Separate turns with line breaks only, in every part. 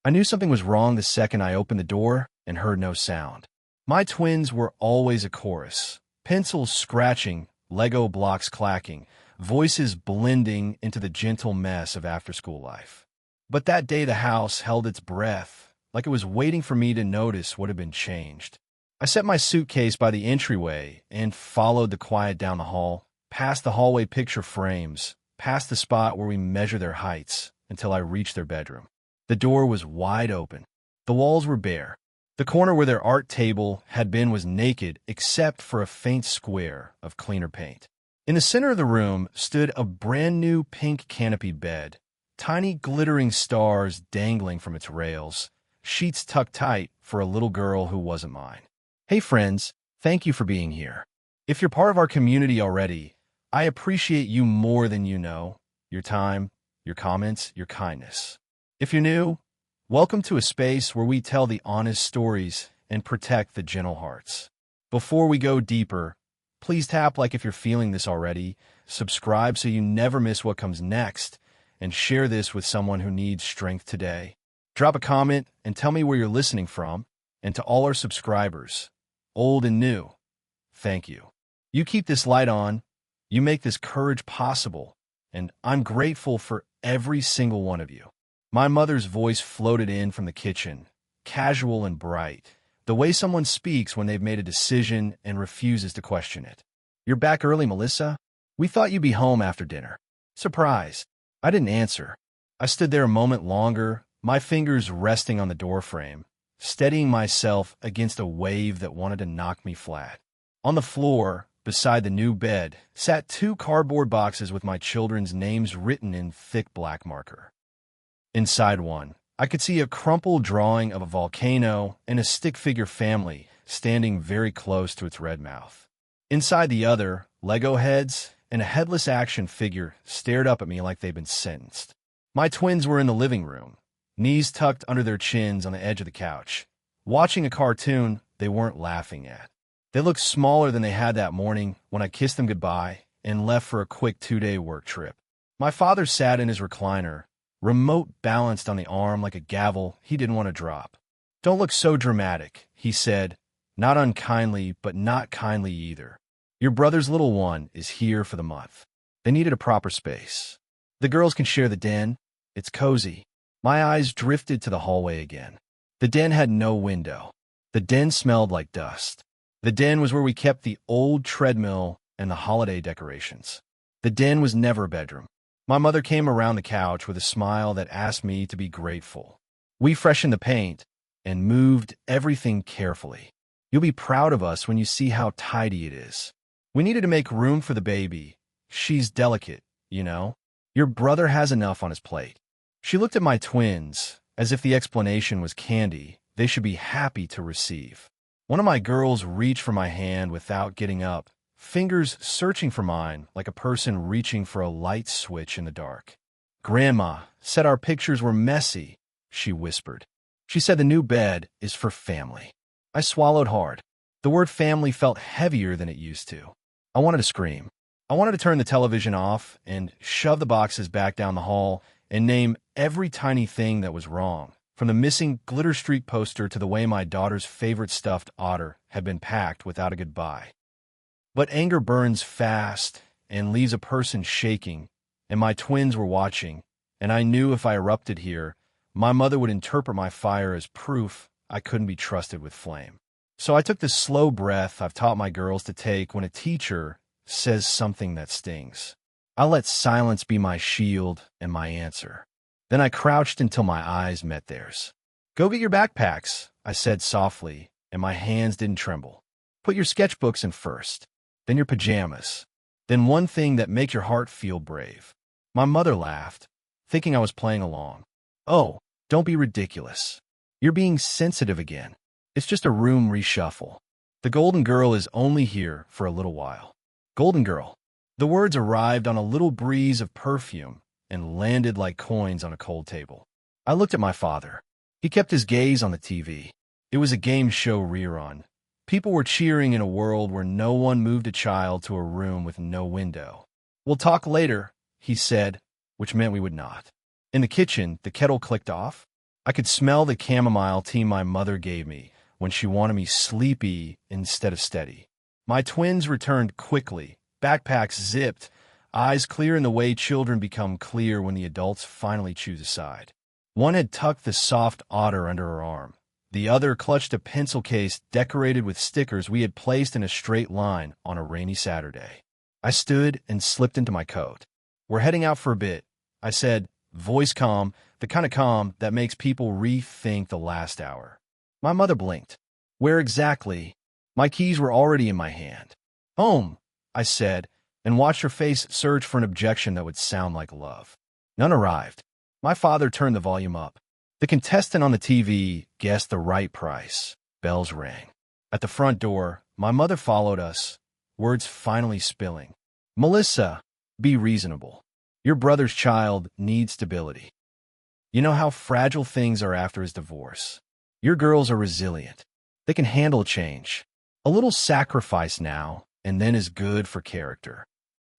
I knew something was wrong the second I opened the door and heard no sound. My twins were always a chorus. Pencils scratching, Lego blocks clacking, voices blending into the gentle mess of after-school life. But that day the house held its breath, like it was waiting for me to notice what had been changed. I set my suitcase by the entryway and followed the quiet down the hall, past the hallway picture frames, past the spot where we measure their heights, until I reached their bedroom. The door was wide open. The walls were bare. The corner where their art table had been was naked except for a faint square of cleaner paint. In the center of the room stood a brand-new pink canopied bed, tiny glittering stars dangling from its rails, sheets tucked tight for a little girl who wasn't mine. Hey friends, thank you for being here. If you're part of our community already, I appreciate you more than you know, your time, your comments, your kindness. If you're new, welcome to a space where we tell the honest stories and protect the gentle hearts. Before we go deeper, please tap like if you're feeling this already, subscribe so you never miss what comes next, and share this with someone who needs strength today. Drop a comment and tell me where you're listening from, and to all our subscribers, old and new, thank you. You keep this light on, you make this courage possible, and I'm grateful for every single one of you. My mother's voice floated in from the kitchen, casual and bright, the way someone speaks when they've made a decision and refuses to question it. You're back early, Melissa? We thought you'd be home after dinner. Surprise. I didn't answer. I stood there a moment longer, my fingers resting on the doorframe, steadying myself against a wave that wanted to knock me flat. On the floor, beside the new bed, sat 2 cardboard boxes with my children's names written in thick black marker. Inside one, I could see a crumpled drawing of a volcano and a stick-figure family standing very close to its red mouth. Inside the other, Lego heads and a headless action figure stared up at me like they'd been sentenced. My twins were in the living room, knees tucked under their chins on the edge of the couch, watching a cartoon they weren't laughing at. They looked smaller than they had that morning when I kissed them goodbye and left for a quick 2-day work trip. My father sat in his recliner, remote balanced on the arm like a gavel he didn't want to drop. "Don't look so dramatic," he said, not unkindly but not kindly either. "Your brother's little one is here for the month. They needed a proper space. The girls can share the den. It's cozy." My eyes drifted to the hallway again. The den had no window. The den smelled like dust. The den was where we kept the old treadmill and the holiday decorations. The den was never a bedroom. My mother came around the couch with a smile that asked me to be grateful. We freshened the paint and moved everything carefully. "You'll be proud of us when you see how tidy it is. We needed to make room for the baby. She's delicate, you know. Your brother has enough on his plate." She looked at my twins, as if the explanation was candy they should be happy to receive. One of my girls reached for my hand without getting up, fingers searching for mine like a person reaching for a light switch in the dark. "Grandma said our pictures were messy," she whispered. "She said the new bed is for family." I swallowed hard. The word family felt heavier than it used to. I wanted to scream. I wanted to turn the television off and shove the boxes back down the hall and name every tiny thing that was wrong, from the missing glitter streak poster to the way my daughter's favorite stuffed otter had been packed without a goodbye. But anger burns fast and leaves a person shaking, and my twins were watching, and I knew if I erupted here, my mother would interpret my fire as proof I couldn't be trusted with flame. So I took the slow breath I've taught my girls to take when a teacher says something that stings. I let silence be my shield and my answer. Then I crouched until my eyes met theirs. "Go get your backpacks," I said softly, and my hands didn't tremble. "Put your sketchbooks in first, then your pajamas, then one thing that makes your heart feel brave." My mother laughed, thinking I was playing along. "Oh, don't be ridiculous. You're being sensitive again. It's just a room reshuffle. The Golden Girl is only here for a little while." Golden Girl. The words arrived on a little breeze of perfume and landed like coins on a cold table. I looked at my father. He kept his gaze on the TV. It was a game show rerun. People were cheering in a world where no one moved a child to a room with no window. "We'll talk later," he said, which meant we would not. In the kitchen, the kettle clicked off. I could smell the chamomile tea my mother gave me when she wanted me sleepy instead of steady. My twins returned quickly, backpacks zipped, eyes clear in the way children become clear when the adults finally choose a side. One had tucked the soft otter under her arm. The other clutched a pencil case decorated with stickers we had placed in a straight line on a rainy Saturday. I stood and slipped into my coat. "We're heading out for a bit," I said, voice calm, the kind of calm that makes people rethink the last hour. My mother blinked. "Where exactly?" My keys were already in my hand. "Home," I said, and watched her face search for an objection that would sound like love. None arrived. My father turned the volume up. The contestant on the TV guessed the right price. Bells rang. At the front door, my mother followed us, words finally spilling. "Melissa, be reasonable. Your brother's child needs stability. You know how fragile things are after his divorce. Your girls are resilient. They can handle change. A little sacrifice now and then is good for character."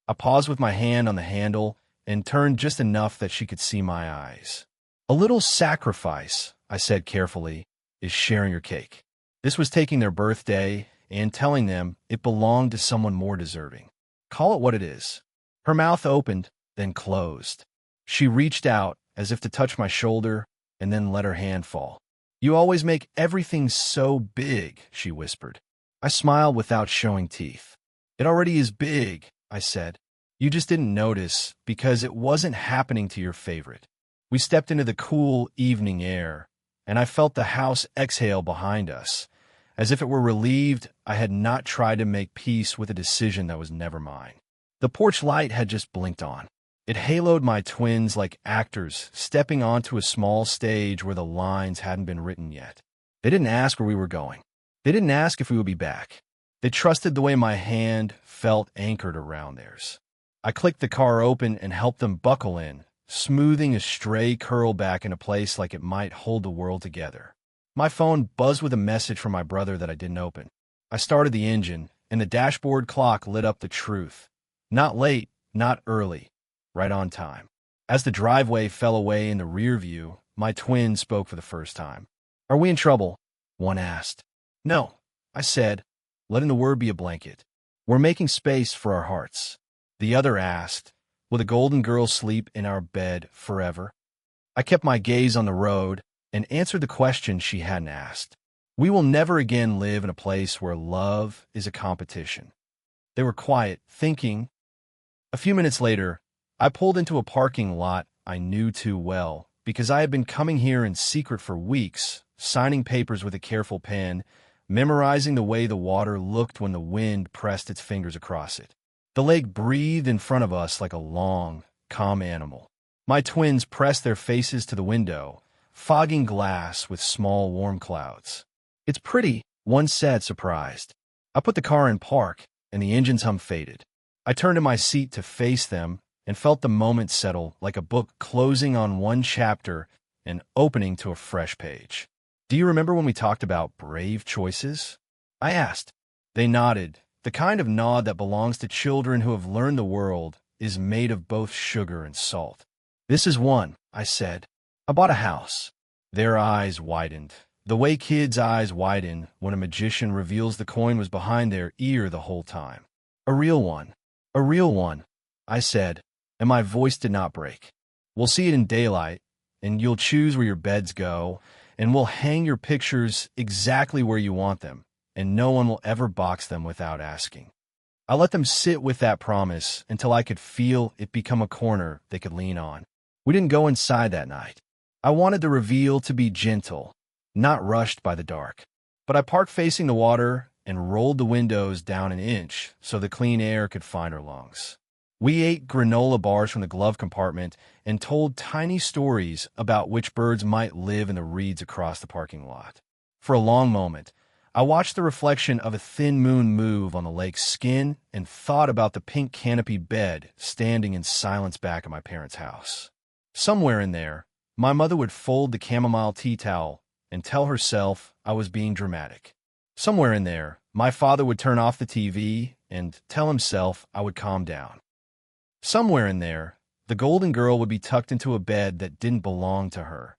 I paused with my hand on the handle and turned just enough that she could see my eyes. "A little sacrifice," I said carefully, "is sharing your cake." This was taking their birthday and telling them it belonged to someone more deserving. Call it what it is. Her mouth opened, then closed. She reached out as if to touch my shoulder and then let her hand fall. "You always make everything so big," she whispered. I smiled without showing teeth. "It already is big," I said. "You just didn't notice because it wasn't happening to your favorite." We stepped into the cool evening air, and I felt the house exhale behind us, as if it were relieved I had not tried to make peace with a decision that was never mine. The porch light had just blinked on. It haloed my twins like actors stepping onto a small stage where the lines hadn't been written yet. They didn't ask where we were going. They didn't ask if we would be back. They trusted the way my hand felt anchored around theirs. I clicked the car open and helped them buckle in, smoothing a stray curl back into place like it might hold the world together. My phone buzzed with a message from my brother that I didn't open. I started the engine, and the dashboard clock lit up the truth. Not late, not early, right on time. As the driveway fell away in the rear view, my twin spoke for the first time. "Are we in trouble?" one asked. "No," I said, letting the word be a blanket. "We're making space for our hearts." The other asked, "Will the golden girl sleep in our bed forever?" I kept my gaze on the road and answered the question she hadn't asked. "We will never again live in a place where love is a competition." They were quiet, thinking. A few minutes later, I pulled into a parking lot I knew too well because I had been coming here in secret for weeks, signing papers with a careful pen, memorizing the way the water looked when the wind pressed its fingers across it. The lake breathed in front of us like a long, calm animal. My twins pressed their faces to the window, fogging glass with small, warm clouds. "It's pretty," one said, surprised. I put the car in park, and the engine's hum faded. I turned in my seat to face them and felt the moment settle like a book closing on one chapter and opening to a fresh page. "Do you remember when we talked about brave choices?" I asked. They nodded, the kind of nod that belongs to children who have learned the world is made of both sugar and salt. "This is one," I said. "I bought a house." Their eyes widened, the way kids' eyes widen when a magician reveals the coin was behind their ear the whole time. "A real one. A real one," I said, and my voice did not break. "We'll see it in daylight, and you'll choose where your beds go, and we'll hang your pictures exactly where you want them, and no one will ever box them without asking." I let them sit with that promise until I could feel it become a corner they could lean on. We didn't go inside that night. I wanted the reveal to be gentle, not rushed by the dark. But I parked facing the water and rolled the windows down an inch so the clean air could find our lungs. We ate granola bars from the glove compartment and told tiny stories about which birds might live in the reeds across the parking lot. For a long moment, I watched the reflection of a thin moon move on the lake's skin and thought about the pink canopy bed standing in silence back at my parents' house. Somewhere in there, my mother would fold the chamomile tea towel and tell herself I was being dramatic. Somewhere in there, my father would turn off the TV and tell himself I would calm down. Somewhere in there, the golden girl would be tucked into a bed that didn't belong to her,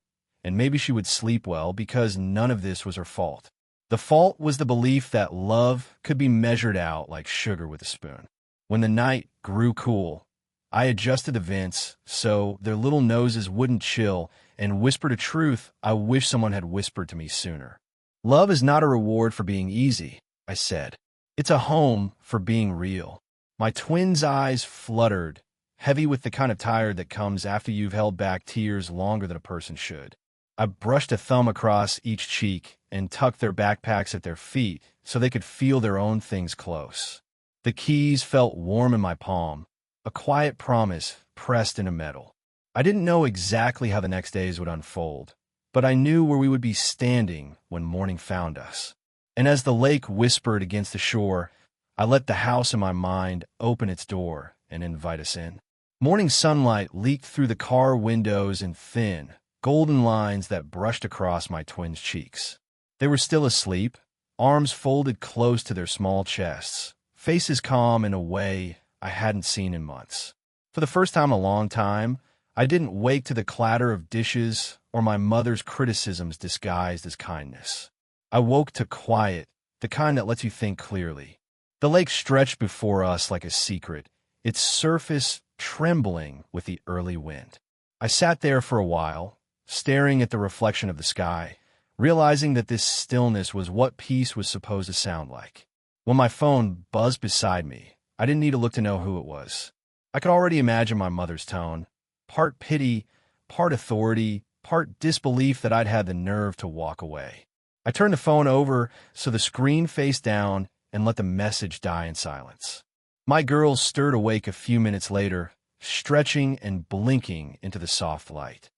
and maybe she would sleep well because none of this was her fault. The fault was the belief that love could be measured out like sugar with a spoon. When the night grew cool, I adjusted the vents so their little noses wouldn't chill and whispered a truth I wish someone had whispered to me sooner. Love is not a reward for being easy, I said. It's a home for being real. My twins' eyes fluttered, heavy with the kind of tired that comes after you've held back tears longer than a person should. I brushed a thumb across each cheek and tucked their backpacks at their feet so they could feel their own things close. The keys felt warm in my palm, a quiet promise pressed into metal. I didn't know exactly how the next days would unfold, but I knew where we would be standing when morning found us. And as the lake whispered against the shore, I let the house in my mind open its door and invite us in. Morning sunlight leaked through the car windows in thin, golden lines that brushed across my twins' cheeks. They were still asleep, arms folded close to their small chests, faces calm in a way I hadn't seen in months. For the first time in a long time, I didn't wake to the clatter of dishes or my mother's criticisms disguised as kindness. I woke to quiet, the kind that lets you think clearly. The lake stretched before us like a secret, its surface trembling with the early wind. I sat there for a while, staring at the reflection of the sky, realizing that this stillness was what peace was supposed to sound like. When my phone buzzed beside me, I didn't need to look to know who it was. I could already imagine my mother's tone, part pity, part authority, part disbelief that I'd had the nerve to walk away. I turned the phone over so the screen faced down and let the message die in silence. My girls stirred awake a few minutes later, stretching and blinking into the soft light.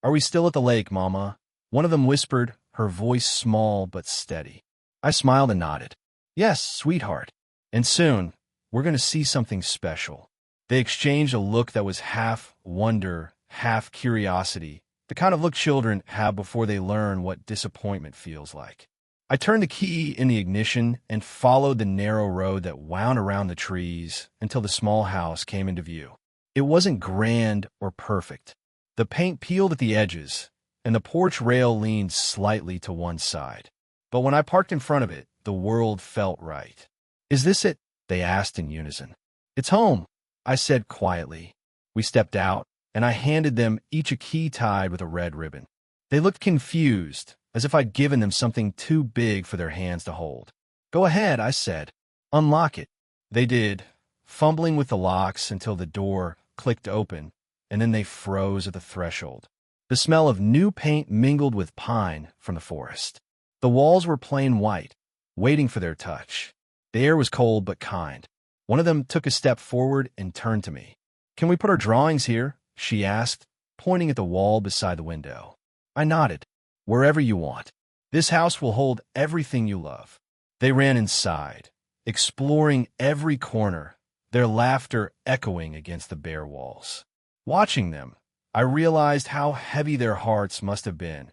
"Are we still at the lake, Mama?" One of them whispered, her voice small but steady. I smiled and nodded. "Yes, sweetheart. And soon, we're going to see something special." They exchanged a look that was half wonder, half curiosity, the kind of look children have before they learn what disappointment feels like. I turned the key in the ignition and followed the narrow road that wound around the trees until the small house came into view. It wasn't grand or perfect. The paint peeled at the edges, and the porch rail leaned slightly to one side. But when I parked in front of it, the world felt right. "Is this it?" they asked in unison. "It's home," I said quietly. We stepped out, and I handed them each a key tied with a red ribbon. They looked confused, as if I'd given them something too big for their hands to hold. "Go ahead," I said. "Unlock it." They did, fumbling with the locks until the door clicked open, and then they froze at the threshold. The smell of new paint mingled with pine from the forest. The walls were plain white, waiting for their touch. The air was cold but kind. One of them took a step forward and turned to me. "Can we put our drawings here?" she asked, pointing at the wall beside the window. I nodded. "Wherever you want. This house will hold everything you love." They ran inside, exploring every corner, their laughter echoing against the bare walls. Watching them, I realized how heavy their hearts must have been,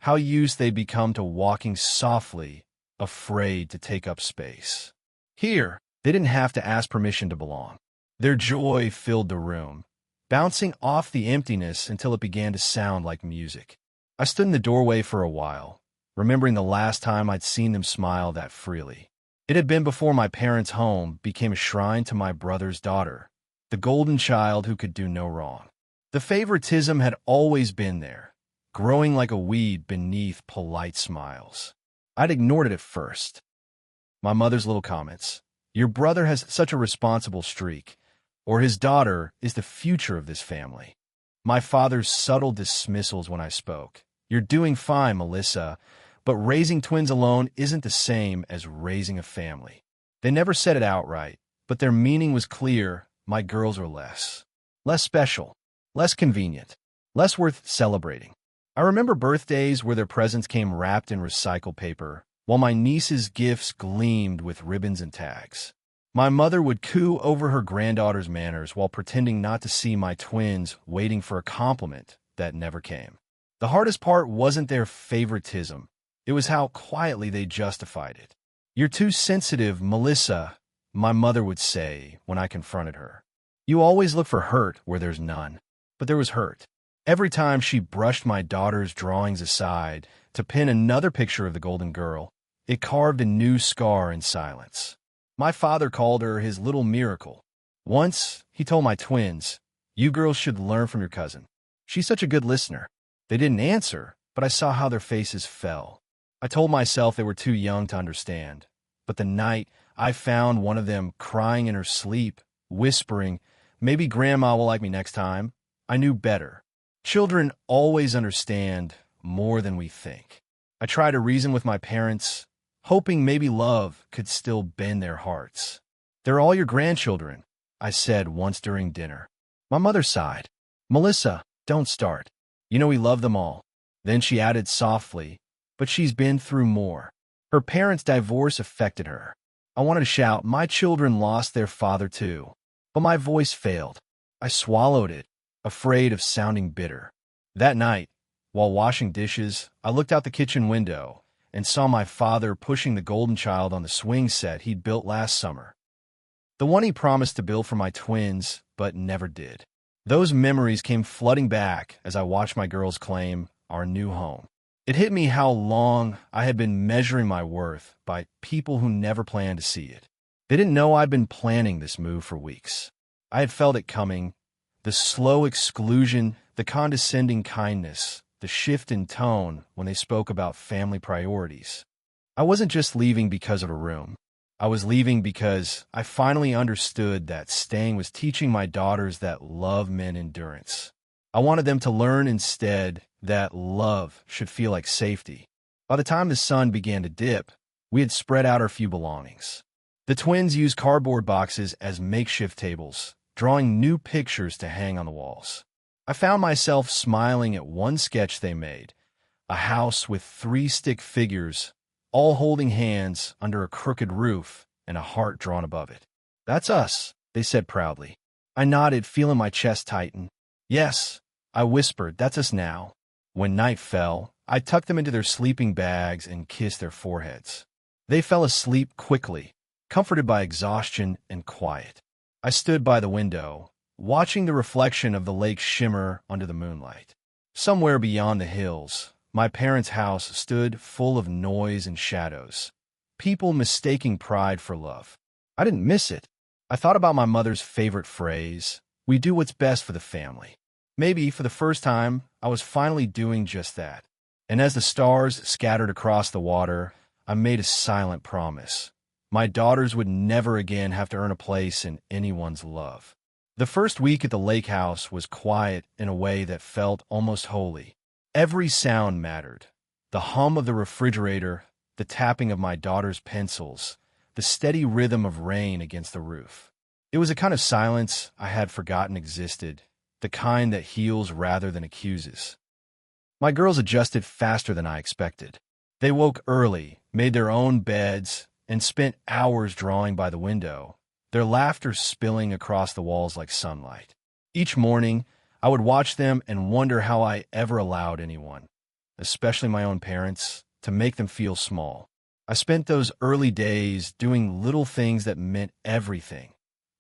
how used they'd become to walking softly, afraid to take up space. Here, they didn't have to ask permission to belong. Their joy filled the room, bouncing off the emptiness until it began to sound like music. I stood in the doorway for a while, remembering the last time I'd seen them smile that freely. It had been before my parents' home became a shrine to my brother's daughter, the golden child who could do no wrong. The favoritism had always been there, growing like a weed beneath polite smiles. I'd ignored it at first. My mother's little comments, "Your brother has such a responsible streak," or "His daughter is the future of this family." My father's subtle dismissals when I spoke, "You're doing fine, Melissa, but raising twins alone isn't the same as raising a family." They never said it outright, but their meaning was clear. My girls are less special, less convenient, less worth celebrating. I remember birthdays where their presents came wrapped in recycled paper, while my niece's gifts gleamed with ribbons and tags. My mother would coo over her granddaughter's manners while pretending not to see my twins waiting for a compliment that never came. The hardest part wasn't their favoritism. It was how quietly they justified it. "You're too sensitive, Melissa," my mother would say when I confronted her. "You always look for hurt where there's none." But there was hurt. Every time she brushed my daughter's drawings aside to pin another picture of the golden girl, it carved a new scar in silence. My father called her his little miracle. Once, he told my twins, "You girls should learn from your cousin. She's such a good listener." They didn't answer, but I saw how their faces fell. I told myself they were too young to understand. But the night I found one of them crying in her sleep, whispering, "Maybe Grandma will like me next time," I knew better. Children always understand more than we think. I tried to reason with my parents, hoping maybe love could still bend their hearts. "They're all your grandchildren," I said once during dinner. My mother sighed. "Melissa, don't start. You know we love them all." Then she added softly, "But she's been through more." Her parents' divorce affected her. I wanted to shout, "My children lost their father too." But my voice failed. I swallowed it, afraid of sounding bitter. That night, while washing dishes, I looked out the kitchen window and saw my father pushing the golden child on the swing set he'd built last summer. The one he promised to build for my twins, but never did. Those memories came flooding back as I watched my girls claim our new home. It hit me how long I had been measuring my worth by people who never planned to see it. They didn't know I'd been planning this move for weeks. I had felt it coming. The slow exclusion, the condescending kindness, the shift in tone when they spoke about family priorities. I wasn't just leaving because of a room. I was leaving because I finally understood that staying was teaching my daughters that love meant endurance. I wanted them to learn instead that love should feel like safety. By the time the sun began to dip, we had spread out our few belongings. The twins used cardboard boxes as makeshift tables, drawing new pictures to hang on the walls. I found myself smiling at one sketch they made, a house with 3 stick figures, all holding hands under a crooked roof and a heart drawn above it. "That's us," they said proudly. I nodded, feeling my chest tighten. "Yes," I whispered, "that's us now." When night fell, I tucked them into their sleeping bags and kissed their foreheads. They fell asleep quickly, comforted by exhaustion and quiet. I stood by the window, watching the reflection of the lake shimmer under the moonlight. Somewhere beyond the hills, my parents' house stood full of noise and shadows, people mistaking pride for love. I didn't miss it. I thought about my mother's favorite phrase, "We do what's best for the family." Maybe for the first time, I was finally doing just that. And as the stars scattered across the water, I made a silent promise. My daughters would never again have to earn a place in anyone's love. The first week at the lake house was quiet in a way that felt almost holy. Every sound mattered. The hum of the refrigerator, the tapping of my daughter's pencils, the steady rhythm of rain against the roof. It was a kind of silence I had forgotten existed, the kind that heals rather than accuses. My girls adjusted faster than I expected. They woke early, made their own beds, and spent hours drawing by the window, their laughter spilling across the walls like sunlight. Each morning, I would watch them and wonder how I ever allowed anyone, especially my own parents, to make them feel small. I spent those early days doing little things that meant everything,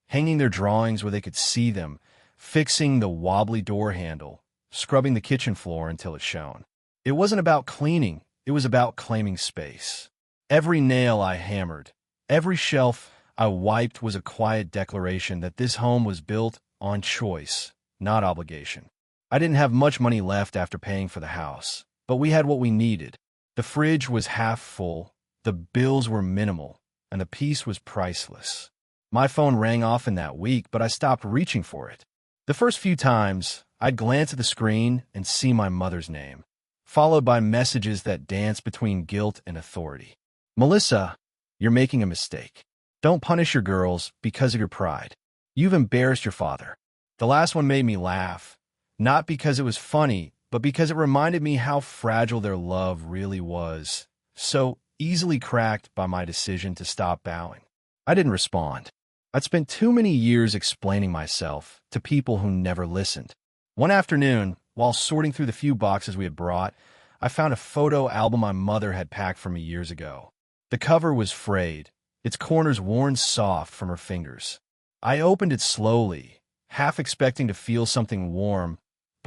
hanging their drawings where they could see them, fixing the wobbly door handle, scrubbing the kitchen floor until it shone. It wasn't about cleaning, it was about claiming space. Every nail I hammered, every shelf I wiped was a quiet declaration that this home was built on choice, not obligation. I didn't have much money left after paying for the house, but we had what we needed. The fridge was half full, the bills were minimal, and the peace was priceless. My phone rang often that week, but I stopped reaching for it. The first few times, I'd glance at the screen and see my mother's name, followed by messages that danced between guilt and authority. "Melissa, you're making a mistake. Don't punish your girls because of your pride. You've embarrassed your father." The last one made me laugh, not because it was funny, but because it reminded me how fragile their love really was, so easily cracked by my decision to stop bowing. I didn't respond. I'd spent too many years explaining myself to people who never listened. One afternoon, while sorting through the few boxes we had brought, I found a photo album my mother had packed for me years ago. The cover was frayed, its corners worn soft from her fingers. I opened it slowly, half expecting to feel something warm,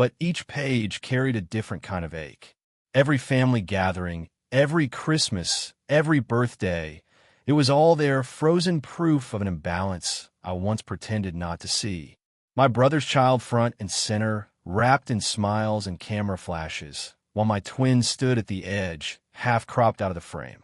but each page carried a different kind of ache. Every family gathering, every Christmas, every birthday, it was all there, frozen proof of an imbalance I once pretended not to see. My brother's child front and center, wrapped in smiles and camera flashes, while my twins stood at the edge, half cropped out of the frame.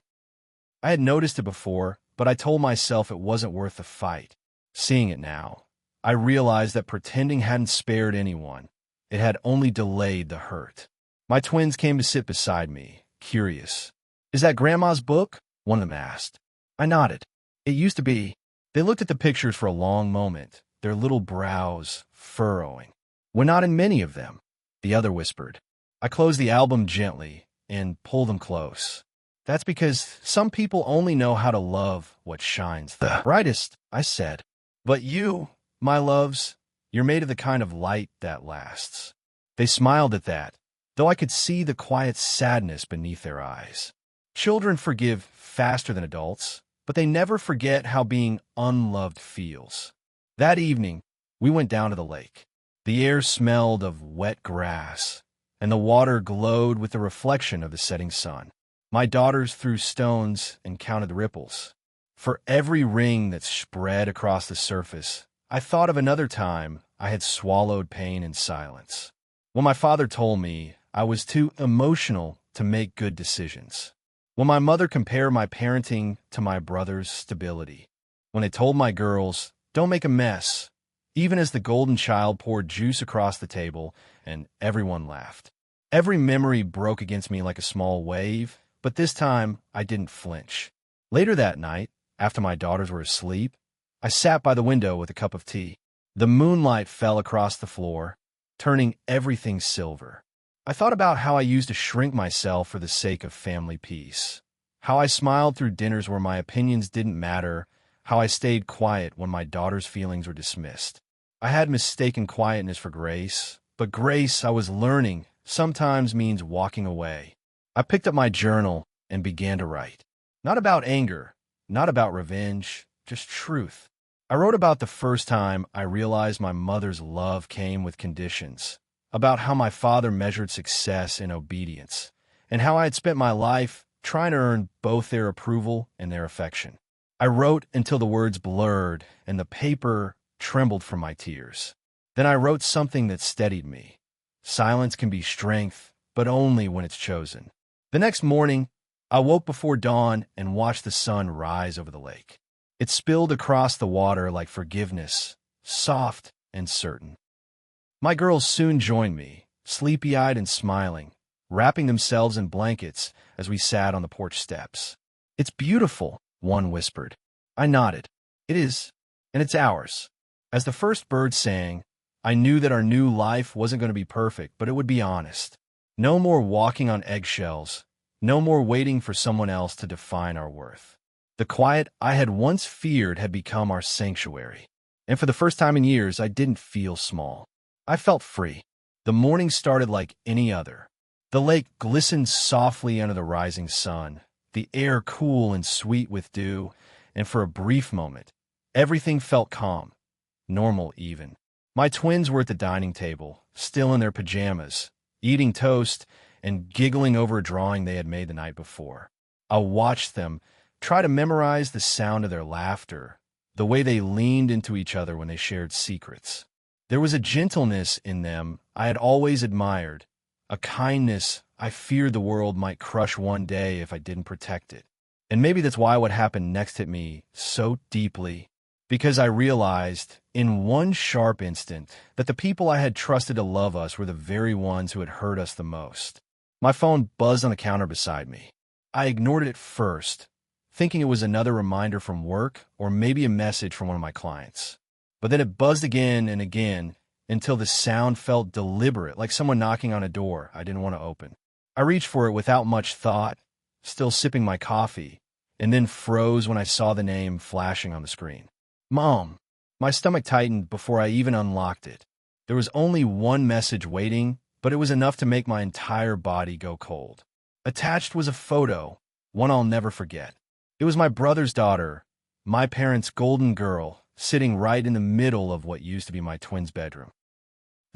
I had noticed it before, but I told myself it wasn't worth the fight. Seeing it now, I realized that pretending hadn't spared anyone. It had only delayed the hurt. My twins came to sit beside me, curious. "Is that Grandma's book?" one of them asked. I nodded. "It used to be." They looked at the pictures for a long moment, their little brows furrowing. "We're not in many of them," the other whispered. I closed the album gently and pulled them close. "That's because some people only know how to love what shines the brightest," I said. "But you, my loves, you're made of the kind of light that lasts." They smiled at that, though I could see the quiet sadness beneath their eyes. Children forgive faster than adults, but they never forget how being unloved feels. That evening, we went down to the lake. The air smelled of wet grass, and the water glowed with the reflection of the setting sun. My daughters threw stones and counted the ripples. For every ring that spread across the surface, I thought of another time I had swallowed pain in silence. When my father told me I was too emotional to make good decisions. When my mother compared my parenting to my brother's stability. When they told my girls, "Don't make a mess," even as the golden child poured juice across the table and everyone laughed. Every memory broke against me like a small wave, but this time I didn't flinch. Later that night, after my daughters were asleep, I sat by the window with a cup of tea. The moonlight fell across the floor, turning everything silver. I thought about how I used to shrink myself for the sake of family peace, how I smiled through dinners where my opinions didn't matter, how I stayed quiet when my daughter's feelings were dismissed. I had mistaken quietness for grace, but grace, I was learning, sometimes means walking away. I picked up my journal and began to write. Not about anger, not about revenge, just truth. I wrote about the first time I realized my mother's love came with conditions, about how my father measured success in obedience, and how I had spent my life trying to earn both their approval and their affection. I wrote until the words blurred and the paper trembled from my tears. Then I wrote something that steadied me. Silence can be strength, but only when it's chosen. The next morning, I woke before dawn and watched the sun rise over the lake. It spilled across the water like forgiveness, soft and certain. My girls soon joined me, sleepy-eyed and smiling, wrapping themselves in blankets as we sat on the porch steps. "It's beautiful," one whispered. I nodded. "It is, and it's ours." As the first bird sang, I knew that our new life wasn't going to be perfect, but it would be honest. No more walking on eggshells, no more waiting for someone else to define our worth. The quiet I had once feared had become our sanctuary, and for the first time in years, I didn't feel small. I felt free. The morning started like any other. The lake glistened softly under the rising sun, the air cool and sweet with dew, and for a brief moment, everything felt calm, normal even. My twins were at the dining table, still in their pajamas, eating toast and giggling over a drawing they had made the night before. I watched them try to memorize the sound of their laughter, the way they leaned into each other when they shared secrets. There was a gentleness in them I had always admired, a kindness I feared the world might crush one day if I didn't protect it. And maybe that's why what happened next hit me so deeply, because I realized in one sharp instant that the people I had trusted to love us were the very ones who had hurt us the most. My phone buzzed on the counter beside me. I ignored it at first, thinking it was another reminder from work or maybe a message from one of my clients. But then it buzzed again and again until the sound felt deliberate, like someone knocking on a door I didn't want to open. I reached for it without much thought, still sipping my coffee, and then froze when I saw the name flashing on the screen. Mom. My stomach tightened before I even unlocked it. There was only one message waiting, but it was enough to make my entire body go cold. Attached was a photo, one I'll never forget. It was my brother's daughter, my parents' golden girl, sitting right in the middle of what used to be my twins' bedroom.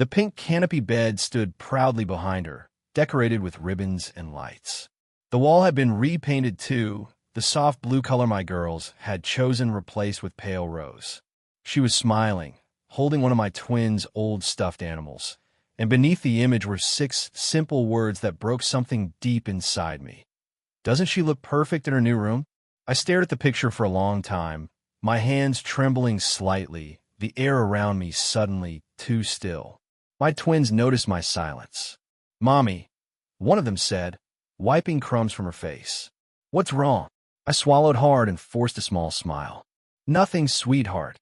The pink canopy bed stood proudly behind her, decorated with ribbons and lights. The wall had been repainted too, the soft blue color my girls had chosen replaced with pale rose. She was smiling, holding one of my twins' old stuffed animals, and beneath the image were 6 simple words that broke something deep inside me. "Doesn't she look perfect in her new room?" I stared at the picture for a long time, my hands trembling slightly, the air around me suddenly too still. My twins noticed my silence. "Mommy," one of them said, wiping crumbs from her face. "What's wrong?" I swallowed hard and forced a small smile. "Nothing, sweetheart,"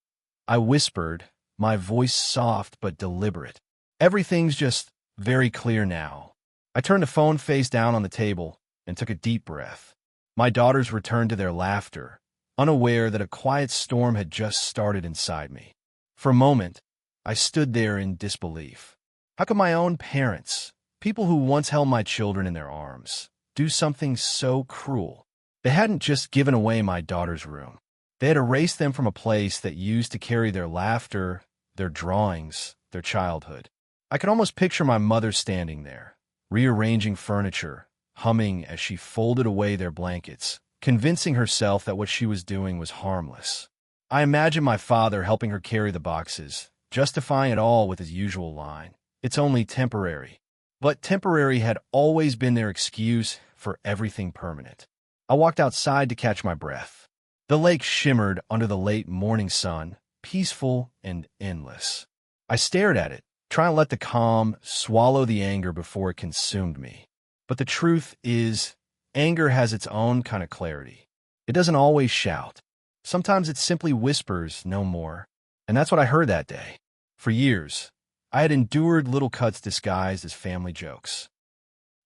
I whispered, my voice soft but deliberate. "Everything's just very clear now." I turned the phone face down on the table and took a deep breath. My daughters returned to their laughter, unaware that a quiet storm had just started inside me. For a moment, I stood there in disbelief. How could my own parents, people who once held my children in their arms, do something so cruel? They hadn't just given away my daughter's room. They had erased them from a place that used to carry their laughter, their drawings, their childhood. I could almost picture my mother standing there, rearranging furniture, humming as she folded away their blankets, convincing herself that what she was doing was harmless. I imagined my father helping her carry the boxes, justifying it all with his usual line, "It's only temporary." But temporary had always been their excuse for everything permanent. I walked outside to catch my breath. The lake shimmered under the late morning sun, peaceful and endless. I stared at it, trying to let the calm swallow the anger before it consumed me. But the truth is, anger has its own kind of clarity. It doesn't always shout. Sometimes it simply whispers, "No more." And that's what I heard that day. For years, I had endured little cuts disguised as family jokes.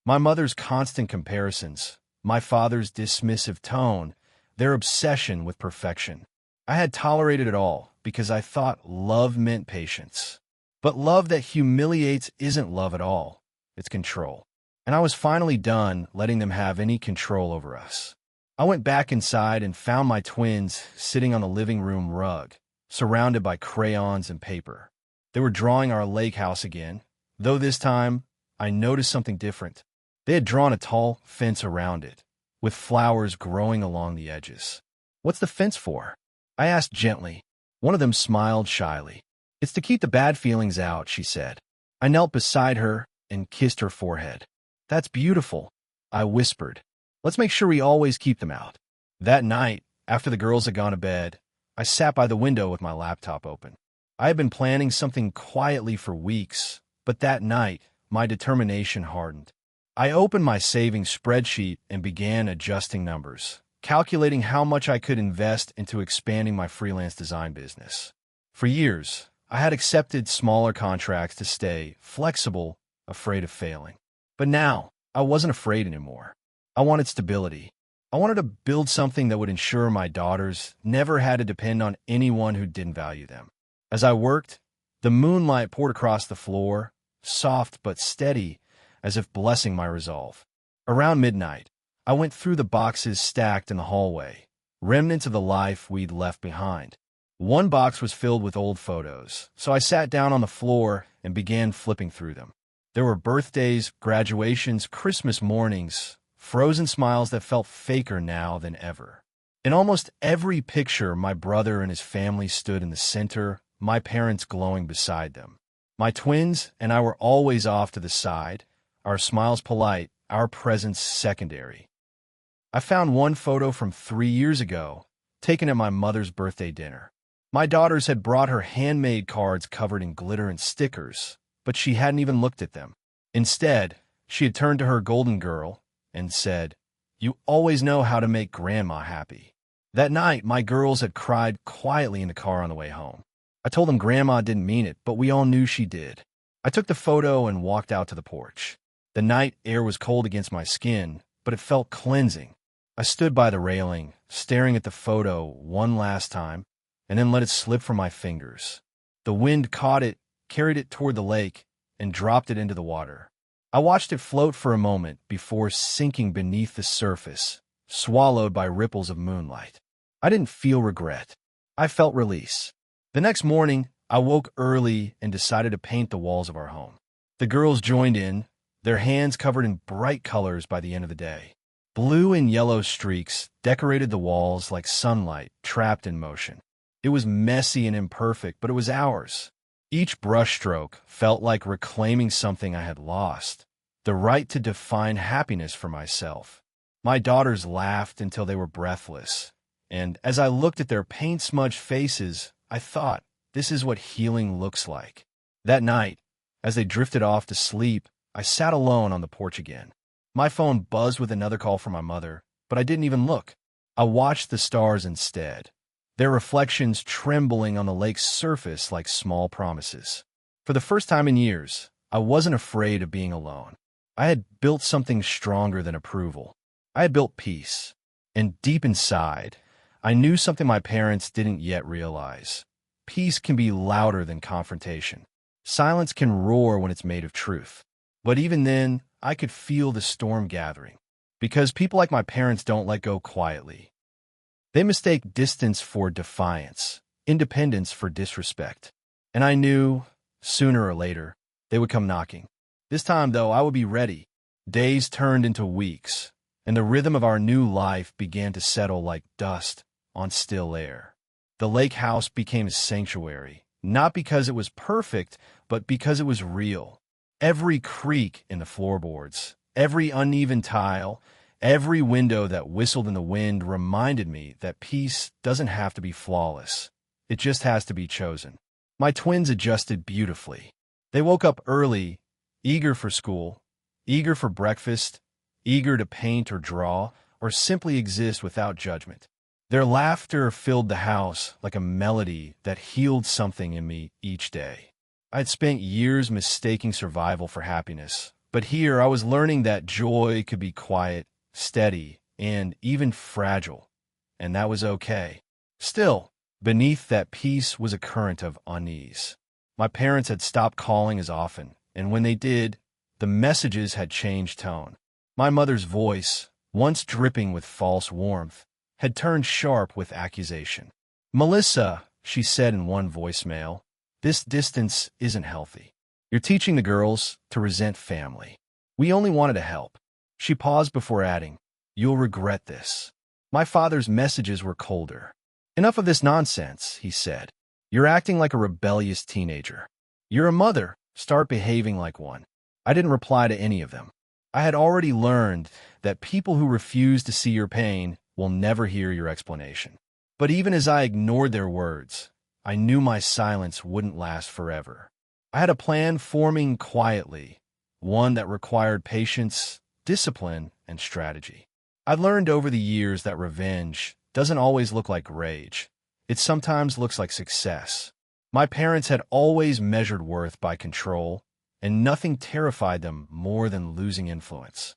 My mother's constant comparisons, my father's dismissive tone, their obsession with perfection. I had tolerated it all because I thought love meant patience. But love that humiliates isn't love at all. It's control. And I was finally done letting them have any control over us. I went back inside and found my twins sitting on the living room rug, surrounded by crayons and paper. They were drawing our lake house again, though this time I noticed something different. They had drawn a tall fence around it, with flowers growing along the edges. "What's the fence for?" I asked gently. One of them smiled shyly. "It's to keep the bad feelings out," she said. I knelt beside her and kissed her forehead. "That's beautiful," I whispered. "Let's make sure we always keep them out." That night, after the girls had gone to bed, I sat by the window with my laptop open. I had been planning something quietly for weeks, but that night, my determination hardened. I opened my savings spreadsheet and began adjusting numbers, calculating how much I could invest into expanding my freelance design business. For years, I had accepted smaller contracts to stay flexible, afraid of failing. But now, I wasn't afraid anymore. I wanted stability. I wanted to build something that would ensure my daughters never had to depend on anyone who didn't value them. As I worked, the moonlight poured across the floor, soft but steady, as if blessing my resolve. Around midnight, I went through the boxes stacked in the hallway, remnants of the life we'd left behind. One box was filled with old photos, so I sat down on the floor and began flipping through them. There were birthdays, graduations, Christmas mornings, frozen smiles that felt faker now than ever. In almost every picture, my brother and his family stood in the center, my parents glowing beside them. My twins and I were always off to the side, our smiles polite, our presence secondary. I found one photo from 3 years ago, taken at my mother's birthday dinner. My daughters had brought her handmade cards covered in glitter and stickers, but she hadn't even looked at them. Instead, she had turned to her golden girl and said, "You always know how to make Grandma happy." That night, my girls had cried quietly in the car on the way home. I told them Grandma didn't mean it, but we all knew she did. I took the photo and walked out to the porch. The night air was cold against my skin, but it felt cleansing. I stood by the railing, staring at the photo one last time, and then let it slip from my fingers. The wind caught it, carried it toward the lake, and dropped it into the water. I watched it float for a moment before sinking beneath the surface, swallowed by ripples of moonlight. I didn't feel regret. I felt release. The next morning, I woke early and decided to paint the walls of our home. The girls joined in, their hands covered in bright colors by the end of the day. Blue and yellow streaks decorated the walls like sunlight trapped in motion. It was messy and imperfect, but it was ours. Each brushstroke felt like reclaiming something I had lost, the right to define happiness for myself. My daughters laughed until they were breathless, and as I looked at their paint-smudged faces, I thought, this is what healing looks like. That night, as they drifted off to sleep, I sat alone on the porch again. My phone buzzed with another call from my mother, but I didn't even look. I watched the stars instead, their reflections trembling on the lake's surface like small promises. For the first time in years, I wasn't afraid of being alone. I had built something stronger than approval. I had built peace. And deep inside, I knew something my parents didn't yet realize. Peace can be louder than confrontation. Silence can roar when it's made of truth. But even then, I could feel the storm gathering. Because people like my parents don't let go quietly. They mistake distance for defiance, independence for disrespect. And I knew, sooner or later, they would come knocking. This time, though, I would be ready. Days turned into weeks, and the rhythm of our new life began to settle like dust on still air. The lake house became a sanctuary, not because it was perfect, but because it was real. Every creak in the floorboards, every uneven tile, every window that whistled in the wind reminded me that peace doesn't have to be flawless. It just has to be chosen. My twins adjusted beautifully. They woke up early, eager for school, eager for breakfast, eager to paint or draw, or simply exist without judgment. Their laughter filled the house like a melody that healed something in me each day. I had spent years mistaking survival for happiness, but here I was learning that joy could be quiet, steady, and even fragile, and that was okay. Still, beneath that peace was a current of unease. My parents had stopped calling as often, and when they did, the messages had changed tone. My mother's voice, once dripping with false warmth, had turned sharp with accusation. "Melissa," she said in one voicemail, "this distance isn't healthy. You're teaching the girls to resent family. We only wanted to help." She paused before adding, "You'll regret this." My father's messages were colder. "Enough of this nonsense," he said. "You're acting like a rebellious teenager. You're a mother. Start behaving like one." I didn't reply to any of them. I had already learned that people who refuse to see your pain will never hear your explanation. But even as I ignored their words, I knew my silence wouldn't last forever. I had a plan forming quietly, one that required patience, discipline, and strategy. I learned over the years that revenge doesn't always look like rage. It sometimes looks like success. My parents had always measured worth by control, and nothing terrified them more than losing influence.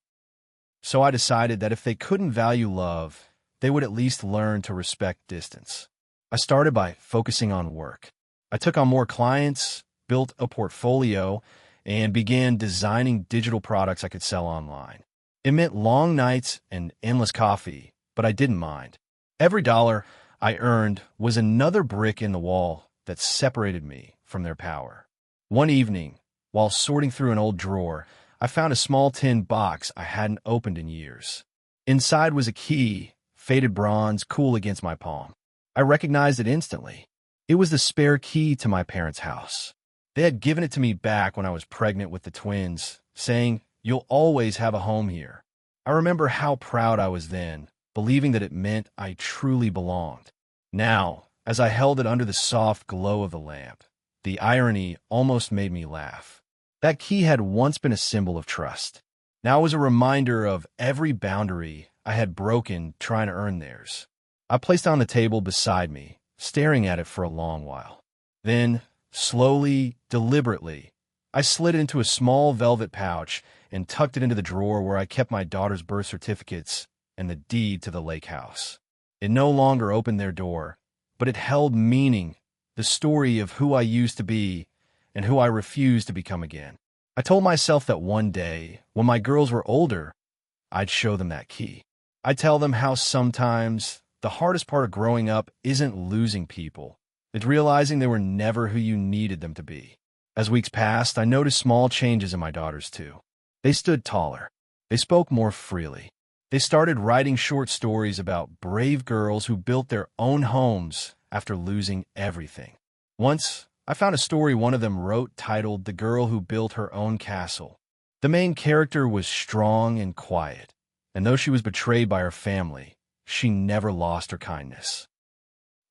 So I decided that if they couldn't value love, they would at least learn to respect distance. I started by focusing on work. I took on more clients, built a portfolio, and began designing digital products I could sell online. It meant long nights and endless coffee, but I didn't mind. Every dollar I earned was another brick in the wall that separated me from their power. One evening, while sorting through an old drawer, I found a small tin box I hadn't opened in years. Inside was a key, faded bronze, cool against my palm. I recognized it instantly. It was the spare key to my parents' house. They had given it to me back when I was pregnant with the twins, saying, "You'll always have a home here." I remember how proud I was then, believing that it meant I truly belonged. Now, as I held it under the soft glow of the lamp, the irony almost made me laugh. That key had once been a symbol of trust. Now it was a reminder of every boundary I had broken trying to earn theirs. I placed it on the table beside me, staring at it for a long while. Then, slowly, deliberately, I slid it into a small velvet pouch and tucked it into the drawer where I kept my daughter's birth certificates and the deed to the lake house. It no longer opened their door, but it held meaning, the story of who I used to be and who I refused to become again. I told myself that one day, when my girls were older, I'd show them that key. I'd tell them how sometimes the hardest part of growing up isn't losing people. It's realizing they were never who you needed them to be. As weeks passed, I noticed small changes in my daughters too. They stood taller. They spoke more freely. They started writing short stories about brave girls who built their own homes after losing everything. Once, I found a story one of them wrote titled "The Girl Who Built Her Own Castle." The main character was strong and quiet, and though she was betrayed by her family, she never lost her kindness.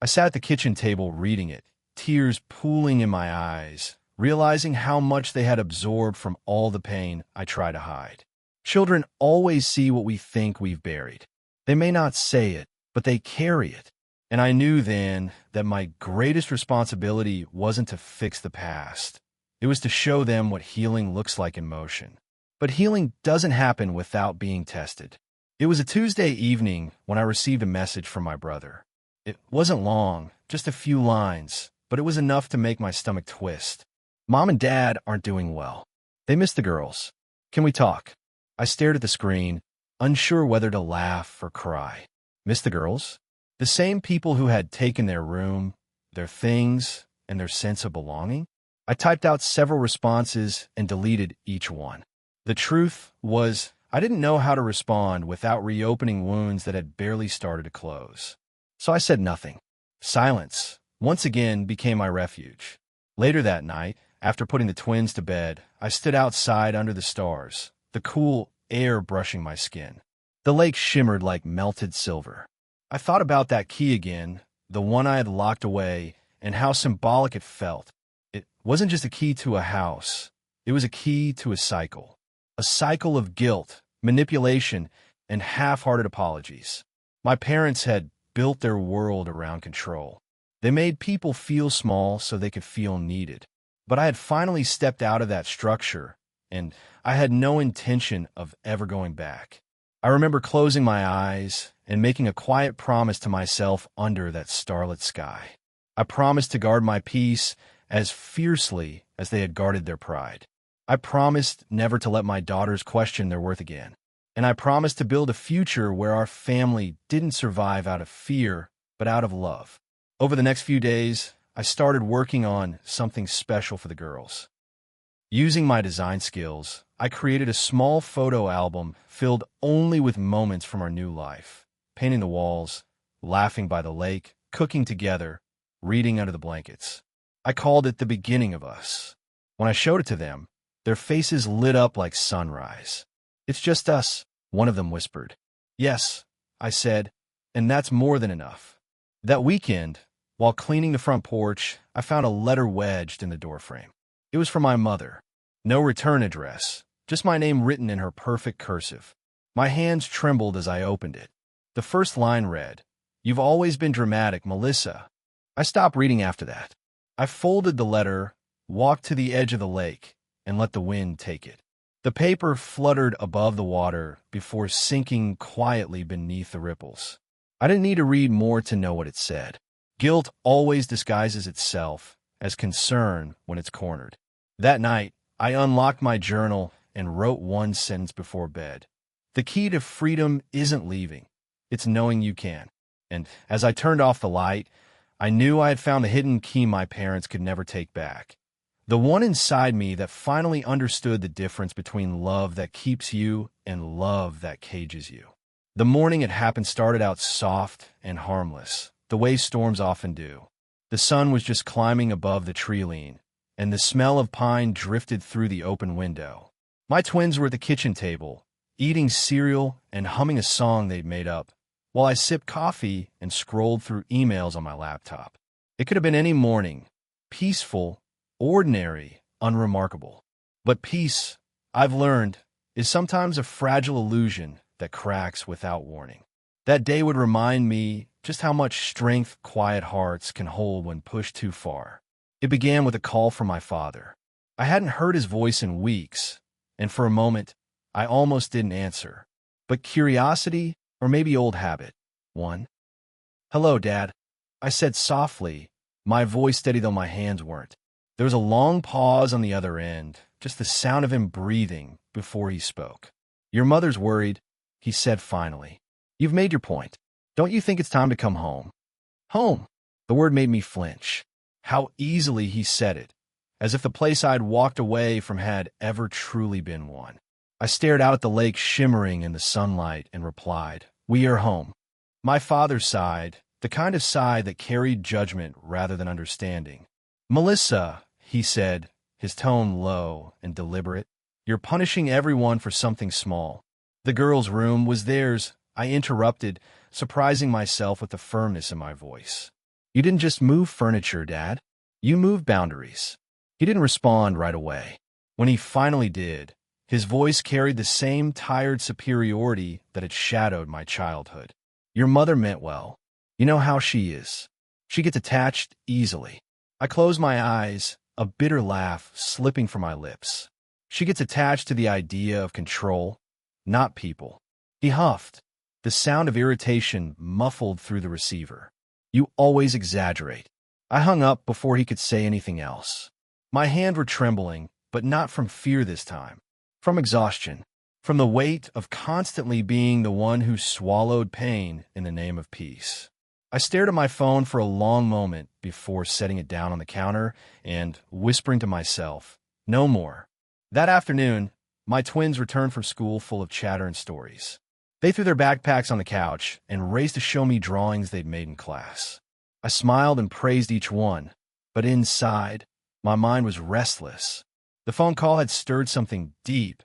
I sat at the kitchen table reading it, tears pooling in my eyes, realizing how much they had absorbed from all the pain I try to hide. Children always see what we think we've buried. They may not say it, but they carry it. And I knew then that my greatest responsibility wasn't to fix the past. It was to show them what healing looks like in motion. But healing doesn't happen without being tested. It was a Tuesday evening when I received a message from my brother. It wasn't long, just a few lines, but it was enough to make my stomach twist. "Mom and Dad aren't doing well. They miss the girls. Can we talk?" I stared at the screen, unsure whether to laugh or cry. Miss the girls? The same people who had taken their room, their things, and their sense of belonging? I typed out several responses and deleted each one. The truth was, I didn't know how to respond without reopening wounds that had barely started to close. So I said nothing. Silence, once again, became my refuge. Later that night, after putting the twins to bed, I stood outside under the stars, the cool air brushing my skin. The lake shimmered like melted silver. I thought about that key again, the one I had locked away, and how symbolic it felt. It wasn't just a key to a house. It was a key to a cycle. A cycle of guilt, manipulation, and half-hearted apologies. My parents had built their world around control. They made people feel small so they could feel needed. But I had finally stepped out of that structure, and I had no intention of ever going back. I remember closing my eyes and making a quiet promise to myself under that starlit sky. I promised to guard my peace as fiercely as they had guarded their pride. I promised never to let my daughters question their worth again. And I promised to build a future where our family didn't survive out of fear, but out of love. Over the next few days, I started working on something special for the girls. Using my design skills, I created a small photo album filled only with moments from our new life, painting the walls, laughing by the lake, cooking together, reading under the blankets. I called it The Beginning of Us. When I showed it to them, their faces lit up like sunrise. "It's just us," one of them whispered. "Yes," I said, "and that's more than enough." That weekend, while cleaning the front porch, I found a letter wedged in the doorframe. It was from my mother. No return address, just my name written in her perfect cursive. My hands trembled as I opened it. The first line read, "You've always been dramatic, Melissa." I stopped reading after that. I folded the letter, walked to the edge of the lake, and let the wind take it. The paper fluttered above the water before sinking quietly beneath the ripples. I didn't need to read more to know what it said. Guilt always disguises itself as concern when it's cornered. That night, I unlocked my journal and wrote one sentence before bed. The key to freedom isn't leaving. It's knowing you can. And as I turned off the light, I knew I had found the hidden key my parents could never take back. The one inside me that finally understood the difference between love that keeps you and love that cages you. The morning it happened started out soft and harmless, the way storms often do. The sun was just climbing above the tree line, and the smell of pine drifted through the open window. My twins were at the kitchen table, eating cereal and humming a song they'd made up, while I sipped coffee and scrolled through emails on my laptop. It could have been any morning, peaceful, ordinary, unremarkable. But peace, I've learned, is sometimes a fragile illusion that cracks without warning. That day would remind me just how much strength quiet hearts can hold when pushed too far. It began with a call from my father. I hadn't heard his voice in weeks, and for a moment, I almost didn't answer. But curiosity, or maybe old habit, won. "Hello, Dad," I said softly, my voice steady though my hands weren't. There was a long pause on the other end, just the sound of him breathing before he spoke. "Your mother's worried," he said finally. "You've made your point. Don't you think it's time to come home?" Home. The word made me flinch. How easily he said it, as if the place I'd walked away from had ever truly been one. I stared out at the lake shimmering in the sunlight and replied, "We are home." My father sighed, the kind of sigh that carried judgment rather than understanding. "Melissa," he said, his tone low and deliberate, "you're punishing everyone for something small." The girl's room was theirs, I interrupted, surprising myself with the firmness in my voice. "You didn't just move furniture, Dad. You moved boundaries." He didn't respond right away. When he finally did, his voice carried the same tired superiority that had shadowed my childhood. "Your mother meant well. You know how she is. She gets attached easily." I closed my eyes, a bitter laugh slipping from my lips. "She gets attached to the idea of control, not people." He huffed, the sound of irritation muffled through the receiver. "You always exaggerate." I hung up before he could say anything else. My hands were trembling, but not from fear this time. From exhaustion. From the weight of constantly being the one who swallowed pain in the name of peace. I stared at my phone for a long moment before setting it down on the counter and whispering to myself, "No more." That afternoon, my twins returned from school full of chatter and stories. They threw their backpacks on the couch and raced to show me drawings they'd made in class. I smiled and praised each one, but inside, my mind was restless. The phone call had stirred something deep.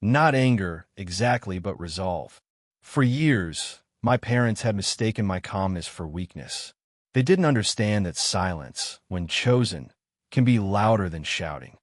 Not anger, exactly, but resolve. For years, my parents had mistaken my calmness for weakness. They didn't understand that silence, when chosen, can be louder than shouting.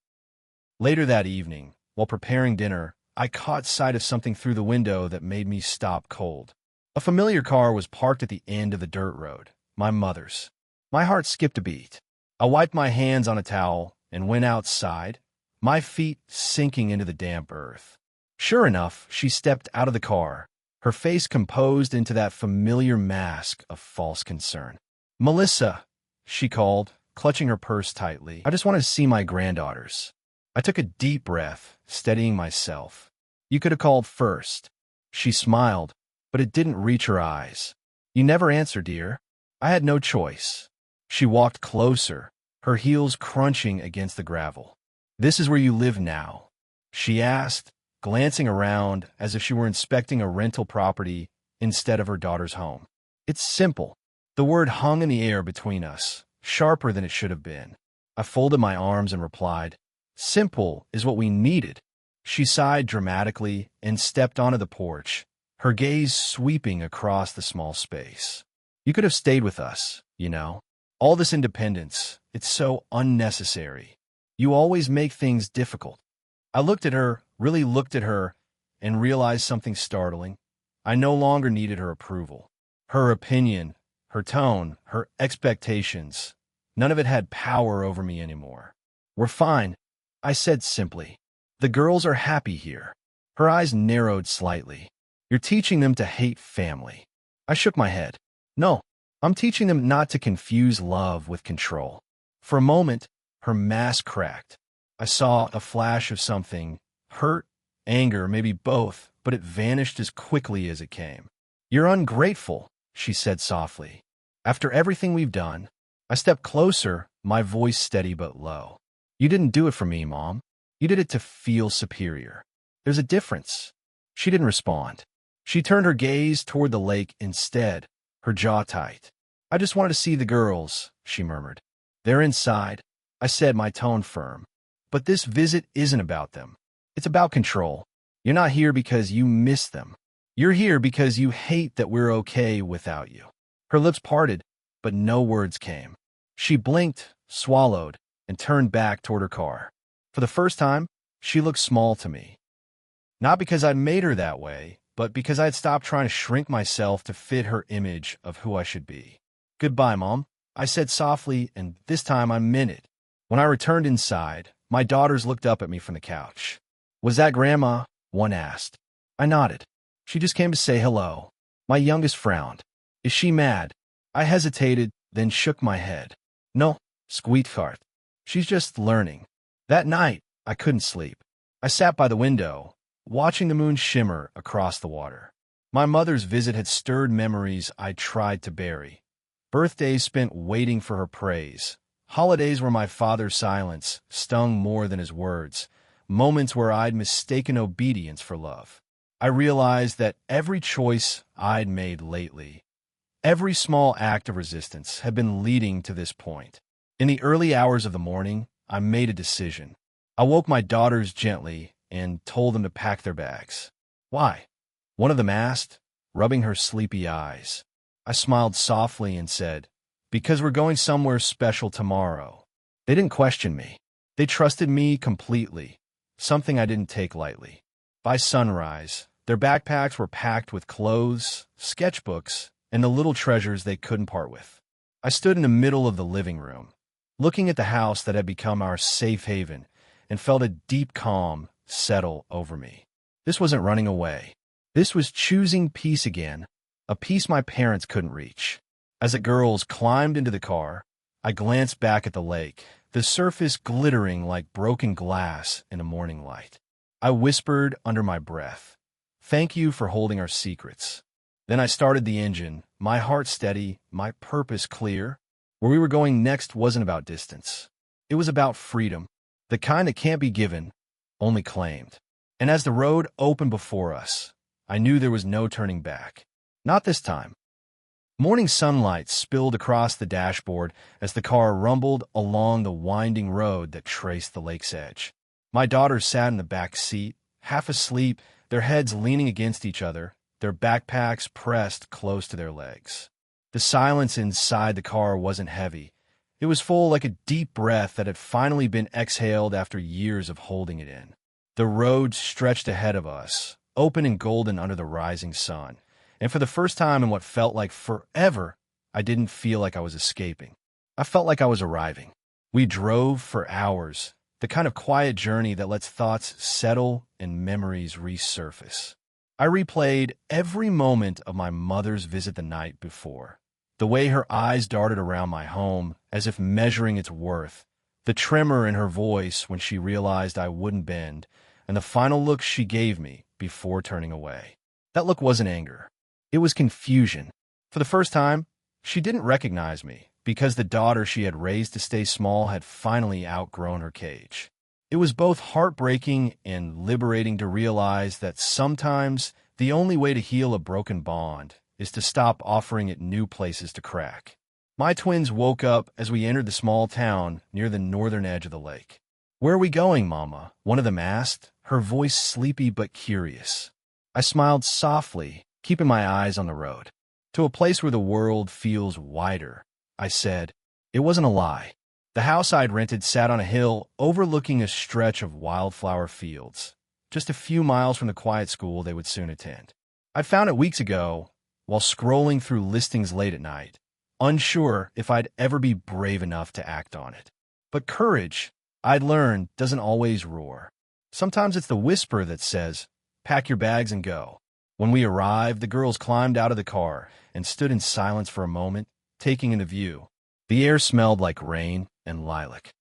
Later that evening, while preparing dinner, I caught sight of something through the window that made me stop cold. A familiar car was parked at the end of the dirt road, my mother's. My heart skipped a beat. I wiped my hands on a towel and went outside, my feet sinking into the damp earth. Sure enough, she stepped out of the car, her face composed into that familiar mask of false concern. "Melissa," she called, clutching her purse tightly. "I just wanted to see my granddaughters." I took a deep breath, steadying myself. "You could have called first." She smiled, but it didn't reach her eyes. "You never answer, dear." I had no choice. She walked closer, her heels crunching against the gravel. "This is where you live now?" she asked, glancing around as if she were inspecting a rental property instead of her daughter's home. "It's simple." The word hung in the air between us, sharper than it should have been. I folded my arms and replied, "Simple is what we needed." She sighed dramatically and stepped onto the porch, her gaze sweeping across the small space. "You could have stayed with us, you know. All this independence, it's so unnecessary. You always make things difficult." I looked at her, really looked at her, and realized something startling. I no longer needed her approval. Her opinion, her tone, her expectations, none of it had power over me anymore. "We're fine," I said simply. "The girls are happy here." Her eyes narrowed slightly. "You're teaching them to hate family." I shook my head. "No, I'm teaching them not to confuse love with control." For a moment, her mask cracked. I saw a flash of something, hurt, anger, maybe both, but it vanished as quickly as it came. "You're ungrateful," she said softly. "After everything we've done." I stepped closer, my voice steady but low. "You didn't do it for me, Mom. You did it to feel superior. There's a difference." She didn't respond. She turned her gaze toward the lake instead, her jaw tight. "I just wanted to see the girls," she murmured. "They're inside," I said, my tone firm. "But this visit isn't about them. It's about control. You're not here because you miss them. You're here because you hate that we're okay without you." Her lips parted, but no words came. She blinked, swallowed, and turned back toward her car. For the first time, she looked small to me. Not because I'd made her that way, but because I'd stopped trying to shrink myself to fit her image of who I should be. "Goodbye, Mom," I said softly, and this time I meant it. When I returned inside, my daughters looked up at me from the couch. "Was that Grandma?" one asked. I nodded. "She just came to say hello." My youngest frowned. "Is she mad?" I hesitated, then shook my head. "No, sweetheart. She's just learning." That night, I couldn't sleep. I sat by the window, watching the moon shimmer across the water. My mother's visit had stirred memories I tried to bury. Birthdays spent waiting for her praise, Holidays where my father's silence stung more than his words, moments where I'd mistaken obedience for love. I realized that every choice I'd made lately, every small act of resistance, had been leading to this point. In the early hours of the morning, I made a decision. I woke my daughters gently and told them to pack their bags. Why? One of them asked, rubbing her sleepy eyes. I smiled softly and said, because we're going somewhere special tomorrow. They didn't question me. They trusted me completely, something I didn't take lightly. By sunrise, their backpacks were packed with clothes, sketchbooks, and the little treasures they couldn't part with. I stood in the middle of the living room, looking at the house that had become our safe haven, and felt a deep calm settle over me. This wasn't running away. This was choosing peace again, a peace my parents couldn't reach. As the girls climbed into the car, I glanced back at the lake, the surface glittering like broken glass in a morning light. I whispered under my breath, "Thank you for holding our secrets." Then I started the engine, my heart steady, my purpose clear. Where we were going next wasn't about distance. It was about freedom, the kind that can't be given, only claimed. And as the road opened before us, I knew there was no turning back. Not this time. Morning sunlight spilled across the dashboard as the car rumbled along the winding road that traced the lake's edge. My daughters sat in the back seat, half asleep, their heads leaning against each other, their backpacks pressed close to their legs. The silence inside the car wasn't heavy. It was full like a deep breath that had finally been exhaled after years of holding it in. The road stretched ahead of us, open and golden under the rising sun. And for the first time in what felt like forever, I didn't feel like I was escaping. I felt like I was arriving. We drove for hours, the kind of quiet journey that lets thoughts settle and memories resurface. I replayed every moment of my mother's visit the night before. The way her eyes darted around my home, as if measuring its worth, the tremor in her voice when she realized I wouldn't bend, and the final look she gave me before turning away. That look wasn't anger. It was confusion. For the first time, she didn't recognize me, because the daughter she had raised to stay small had finally outgrown her cage. It was both heartbreaking and liberating to realize that sometimes the only way to heal a broken bond is to stop offering it new places to crack. My twins woke up as we entered the small town near the northern edge of the lake. "Where are we going, Mama?" one of them asked, her voice sleepy but curious. I smiled softly, keeping my eyes on the road. "To a place where the world feels wider," I said. It wasn't a lie. The house I'd rented sat on a hill overlooking a stretch of wildflower fields, just a few miles from the quiet school they would soon attend. I'd found it weeks ago while scrolling through listings late at night, unsure if I'd ever be brave enough to act on it. But courage, I'd learned, doesn't always roar. Sometimes it's the whisper that says, "Pack your bags and go." When we arrived, the girls climbed out of the car and stood in silence for a moment, taking in the view. The air smelled like rain and lilac.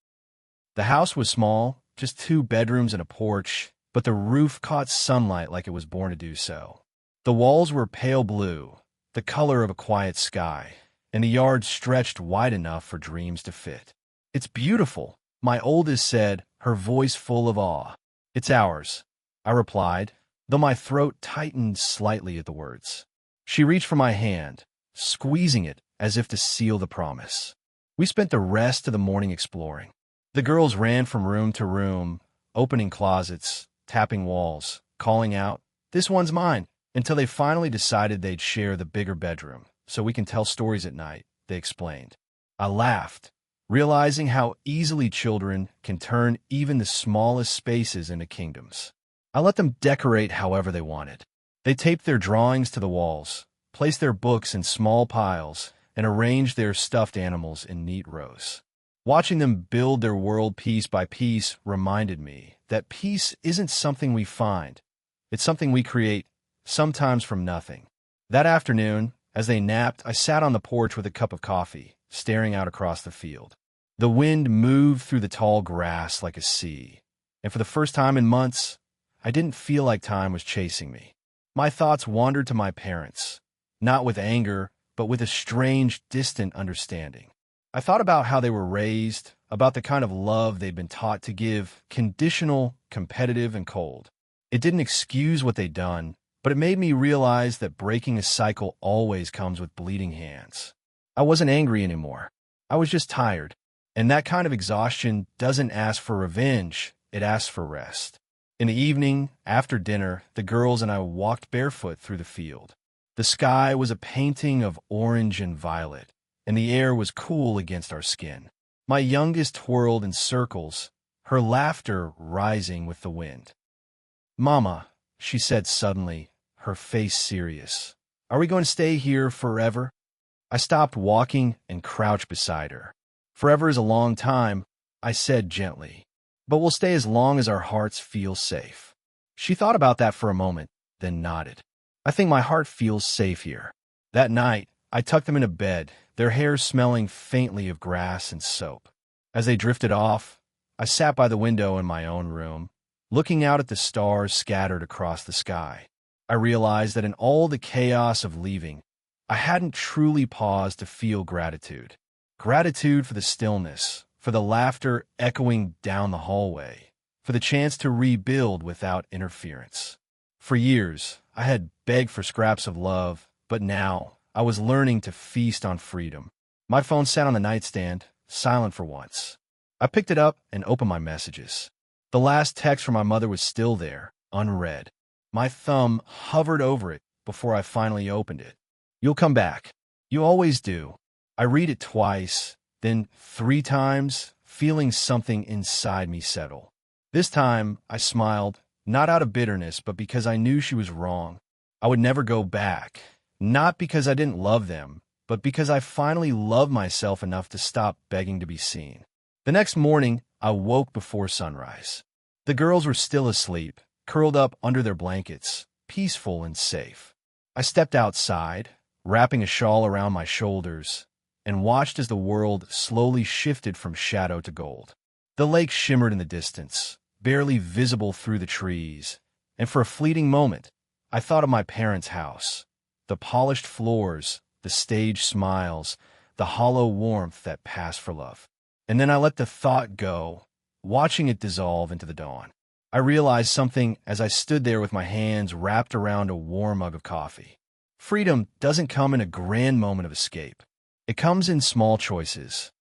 The house was small, just 2 bedrooms and a porch, but the roof caught sunlight like it was born to do so. The walls were pale blue, the color of a quiet sky, and the yard stretched wide enough for dreams to fit. "It's beautiful," my oldest said, her voice full of awe. "It's ours," I replied, though my throat tightened slightly at the words. She reached for my hand, squeezing it as if to seal the promise. We spent the rest of the morning exploring. The girls ran from room to room, opening closets, tapping walls, calling out, "This one's mine," until they finally decided they'd share the bigger bedroom, so we can tell stories at night, they explained. I laughed, realizing how easily children can turn even the smallest spaces into kingdoms. I let them decorate however they wanted. They taped their drawings to the walls, placed their books in small piles, and arranged their stuffed animals in neat rows. Watching them build their world piece by piece reminded me that peace isn't something we find. It's something we create, sometimes from nothing. That afternoon, as they napped, I sat on the porch with a cup of coffee, staring out across the field. The wind moved through the tall grass like a sea, and for the first time in months, I didn't feel like time was chasing me. My thoughts wandered to my parents, not with anger, but with a strange, distant understanding. I thought about how they were raised, about the kind of love they'd been taught to give, conditional, competitive, and cold. It didn't excuse what they'd done, but it made me realize that breaking a cycle always comes with bleeding hands. I wasn't angry anymore. I was just tired. And that kind of exhaustion doesn't ask for revenge, it asks for rest. In the evening, after dinner, the girls and I walked barefoot through the field. The sky was a painting of orange and violet, and the air was cool against our skin. My youngest twirled in circles, her laughter rising with the wind. "Mama," she said suddenly, her face serious, "are we going to stay here forever?" I stopped walking and crouched beside her. "Forever is a long time," I said gently, "but we'll stay as long as our hearts feel safe." She thought about that for a moment, then nodded. "I think my heart feels safe here." That night, I tucked them into bed, their hair smelling faintly of grass and soap. As they drifted off, I sat by the window in my own room, looking out at the stars scattered across the sky. I realized that in all the chaos of leaving, I hadn't truly paused to feel gratitude. Gratitude for the stillness, for the laughter echoing down the hallway, for the chance to rebuild without interference. For years, I had begged for scraps of love, but now I was learning to feast on freedom. My phone sat on the nightstand, silent for once. I picked it up and opened my messages. The last text from my mother was still there, unread. My thumb hovered over it before I finally opened it. "You'll come back. You always do." I read it twice, then 3 times, feeling something inside me settle. This time, I smiled, not out of bitterness, but because I knew she was wrong. I would never go back, not because I didn't love them, but because I finally loved myself enough to stop begging to be seen. The next morning, I woke before sunrise. The girls were still asleep, curled up under their blankets, peaceful and safe. I stepped outside, wrapping a shawl around my shoulders, and watched as the world slowly shifted from shadow to gold. The lake shimmered in the distance, barely visible through the trees, and for a fleeting moment, I thought of my parents' house, the polished floors, the stage smiles, the hollow warmth that passed for love. And then I let the thought go, watching it dissolve into the dawn. I realized something as I stood there with my hands wrapped around a warm mug of coffee. Freedom doesn't come in a grand moment of escape. It comes in small choices.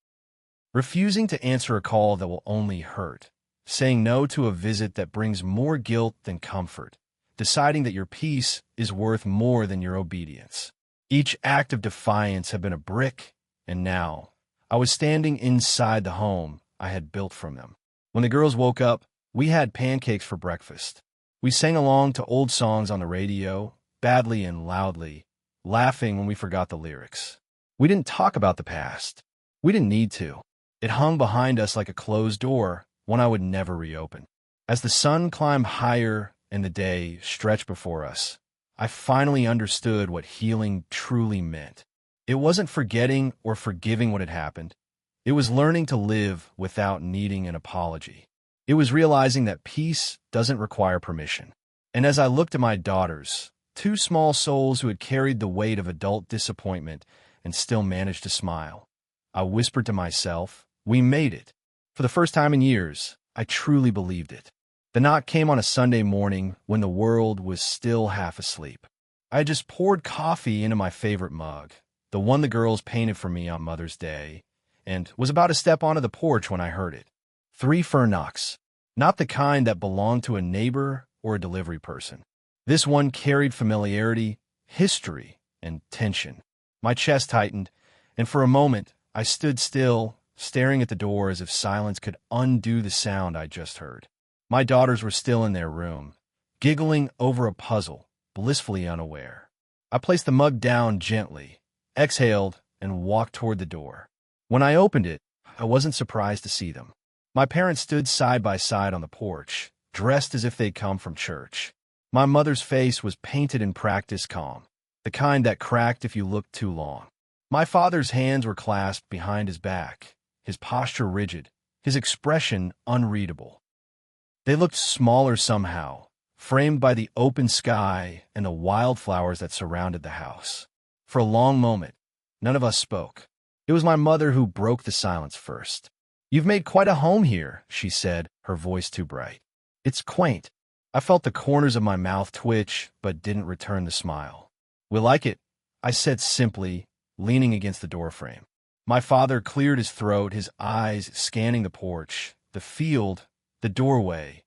Refusing to answer a call that will only hurt. Saying no to a visit that brings more guilt than comfort. Deciding that your peace is worth more than your obedience. Each act of defiance had been a brick, and now I was standing inside the home I had built from them. When the girls woke up, we had pancakes for breakfast. We sang along to old songs on the radio, badly and loudly, laughing when we forgot the lyrics. We didn't talk about the past. We didn't need to. It hung behind us like a closed door, one I would never reopen. As the sun climbed higher and the day stretched before us, I finally understood what healing truly meant. It wasn't forgetting or forgiving what had happened. It was learning to live without needing an apology. It was realizing that peace doesn't require permission. And as I looked at my daughters, 2 small souls who had carried the weight of adult disappointment and still managed to smile, I whispered to myself, "We made it." For the first time in years, I truly believed it. The knock came on a Sunday morning when the world was still half asleep. I had just poured coffee into my favorite mug, the one the girls painted for me on Mother's Day, and was about to step onto the porch when I heard it. 3 firm knocks, not the kind that belonged to a neighbor or a delivery person. This one carried familiarity, history, and tension. My chest tightened, and for a moment I stood still, staring at the door as if silence could undo the sound I just heard. My daughters were still in their room, giggling over a puzzle, blissfully unaware. I placed the mug down gently, exhaled, and walked toward the door. When I opened it, I wasn't surprised to see them. My parents stood side by side on the porch, dressed as if they'd come from church. My mother's face was painted in practiced calm, the kind that cracked if you looked too long. My father's hands were clasped behind his back, his posture rigid, his expression unreadable. They looked smaller somehow, framed by the open sky and the wildflowers that surrounded the house. For a long moment, none of us spoke. It was my mother who broke the silence first. "You've made quite a home here," she said, her voice too bright. "It's quaint." I felt the corners of my mouth twitch, but didn't return the smile. "We like it," I said simply, leaning against the doorframe. My father cleared his throat, his eyes scanning the porch, the field, the doorway,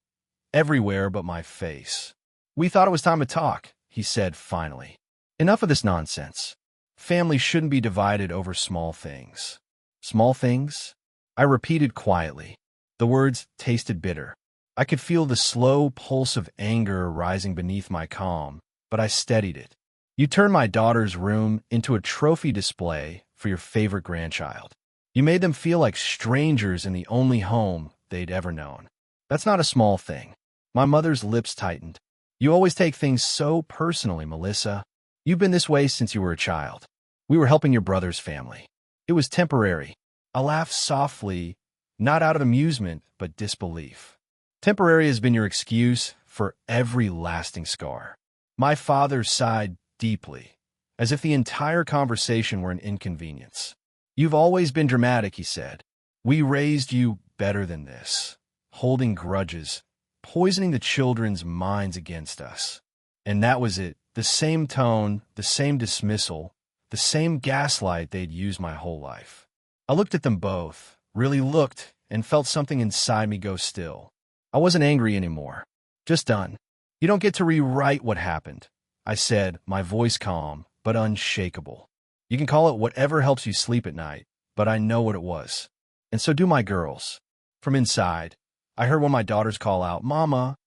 everywhere but my face. "We thought it was time to talk," he said finally. "Enough of this nonsense. Family shouldn't be divided over small things." "Small things?" I repeated quietly. The words tasted bitter. I could feel the slow pulse of anger rising beneath my calm, but I steadied it. "You turned my daughter's room into a trophy display for your favorite grandchild. You made them feel like strangers in the only home they'd ever known. That's not a small thing." My mother's lips tightened. "You always take things so personally, Melissa. You've been this way since you were a child. We were helping your brother's family. It was temporary." I laughed softly, not out of amusement, but disbelief. "Temporary has been your excuse for every lasting scar." My father sighed deeply, as if the entire conversation were an inconvenience. "You've always been dramatic," he said. "We raised you better than this, holding grudges, poisoning the children's minds against us." And that was it. The same tone, the same dismissal, the same gaslight they'd used my whole life. I looked at them both, really looked, and felt something inside me go still. I wasn't angry anymore. Just done. "You don't get to rewrite what happened," I said, my voice calm, but unshakable. "You can call it whatever helps you sleep at night, but I know what it was. And so do my girls." From inside, I heard one of my daughters call out, "Mama."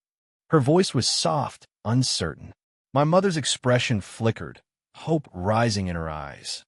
Her voice was soft, uncertain. My mother's expression flickered, hope rising in her eyes.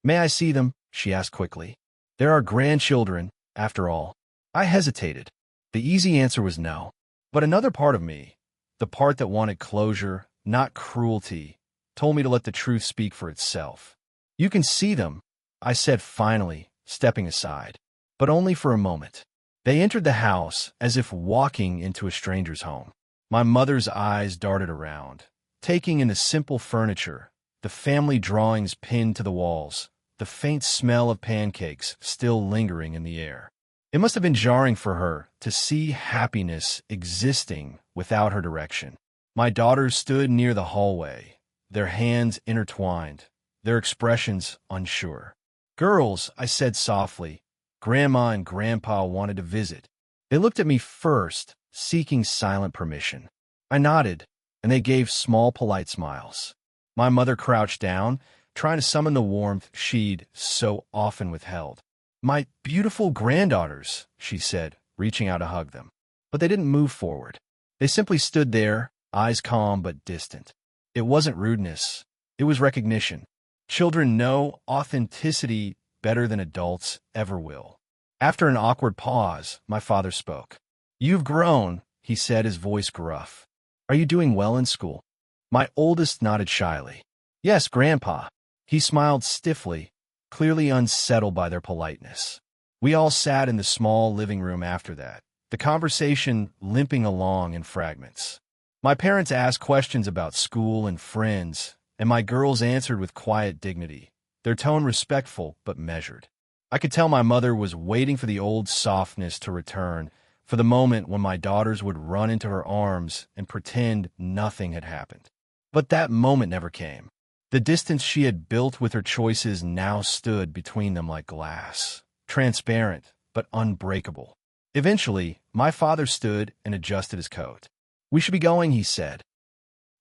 "May I see them?" she asked quickly. "There are grandchildren, after all." I hesitated. The easy answer was no. But another part of me, the part that wanted closure, not cruelty, told me to let the truth speak for itself. "You can see them," I said finally, stepping aside. But only for a moment. They entered the house as if walking into a stranger's home. My mother's eyes darted around, taking in the simple furniture, the family drawings pinned to the walls, the faint smell of pancakes still lingering in the air. It must have been jarring for her to see happiness existing without her direction. My daughters stood near the hallway, their hands intertwined, their expressions unsure. "Girls," I said softly, "Grandma and Grandpa wanted to visit." They looked at me first, seeking silent permission. I nodded, and they gave small, polite smiles. My mother crouched down, trying to summon the warmth she'd so often withheld. "My beautiful granddaughters," she said, reaching out to hug them. But they didn't move forward. They simply stood there, eyes calm but distant. It wasn't rudeness. It was recognition. Children know authenticity better than adults ever will. After an awkward pause, my father spoke. "You've grown," he said, his voice gruff. "Are you doing well in school?" My oldest nodded shyly. "Yes, Grandpa." He smiled stiffly, clearly unsettled by their politeness. We all sat in the small living room after that, the conversation limping along in fragments. My parents asked questions about school and friends, and my girls answered with quiet dignity, their tone respectful but measured. I could tell my mother was waiting for the old softness to return, for the moment when my daughters would run into her arms and pretend nothing had happened. But that moment never came. The distance she had built with her choices now stood between them like glass, transparent but unbreakable. Eventually, my father stood and adjusted his coat. "We should be going," he said.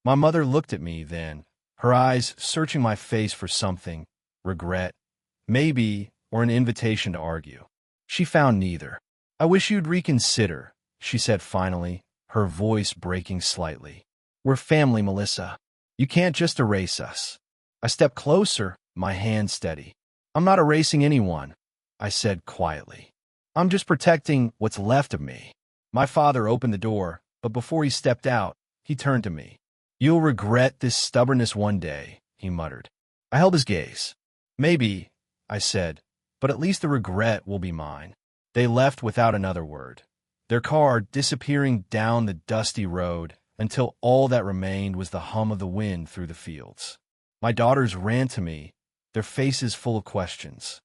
My mother looked at me then, her eyes searching my face for something, regret, maybe, or an invitation to argue. She found neither. "I wish you'd reconsider," she said finally, her voice breaking slightly. "We're family, Melissa. You can't just erase us." I stepped closer, my hand steady. "I'm not erasing anyone," I said quietly. "I'm just protecting what's left of me." My father opened the door, but before he stepped out, he turned to me. "You'll regret this stubbornness one day," he muttered. I held his gaze. "Maybe," I said, "but at least the regret will be mine." They left without another word, their car disappearing down the dusty road until all that remained was the hum of the wind through the fields. My daughters ran to me, their faces full of questions.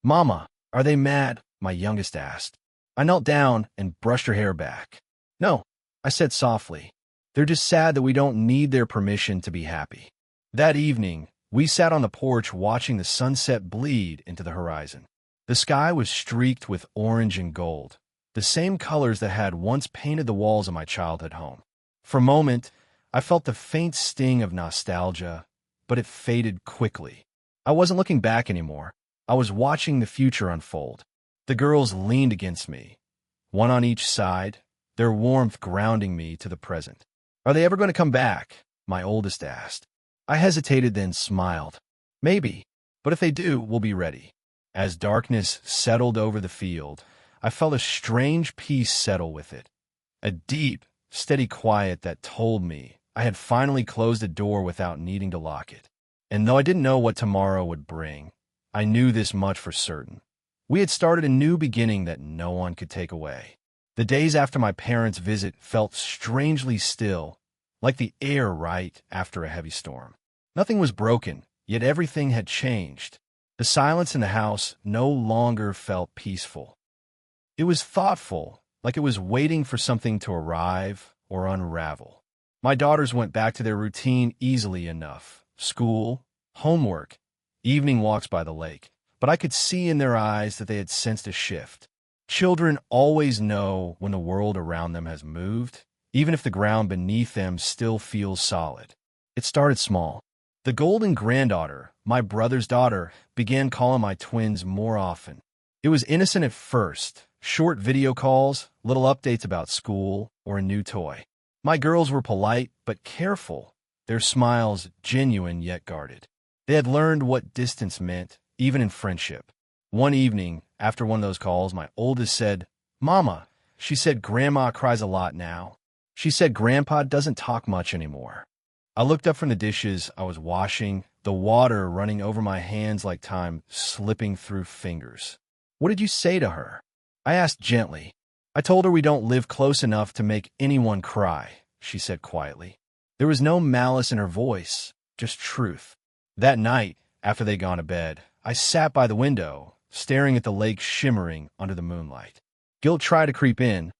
"Mama, are they mad?" my youngest asked. I knelt down and brushed her hair back. "No," I said softly. "They're just sad that we don't need their permission to be happy." That evening, we sat on the porch watching the sunset bleed into the horizon. The sky was streaked with orange and gold, the same colors that had once painted the walls of my childhood home. For a moment, I felt the faint sting of nostalgia, but it faded quickly. I wasn't looking back anymore. I was watching the future unfold. The girls leaned against me, one on each side, their warmth grounding me to the present. "Are they ever going to come back?" my oldest asked. I hesitated, then smiled. "Maybe, but if they do, we'll be ready." As darkness settled over the field, I felt a strange peace settle with it. A deep, steady quiet that told me I had finally closed a door without needing to lock it. And though I didn't know what tomorrow would bring, I knew this much for certain. We had started a new beginning that no one could take away. The days after my parents' visit felt strangely still, like the air right after a heavy storm. Nothing was broken, yet everything had changed. The silence in the house no longer felt peaceful. It was thoughtful, like it was waiting for something to arrive or unravel. My daughters went back to their routine easily enough. School, homework, evening walks by the lake. But I could see in their eyes that they had sensed a shift. Children always know when the world around them has moved, even if the ground beneath them still feels solid. It started small. The golden granddaughter, my brother's daughter, began calling my twins more often. It was innocent at first, short video calls, little updates about school, or a new toy. My girls were polite but careful, their smiles genuine yet guarded. They had learned what distance meant, even in friendship. One evening, after one of those calls, my oldest said, "Mama, she said Grandma cries a lot now. She said Grandpa doesn't talk much anymore." I looked up from the dishes I was washing, the water running over my hands like time slipping through fingers. "What did you say to her?" I asked gently. "I told her we don't live close enough to make anyone cry," she said quietly. There was no malice in her voice, just truth. That night, after they'd gone to bed, I sat by the window, staring at the lake shimmering under the moonlight. Guilt tried to creep in,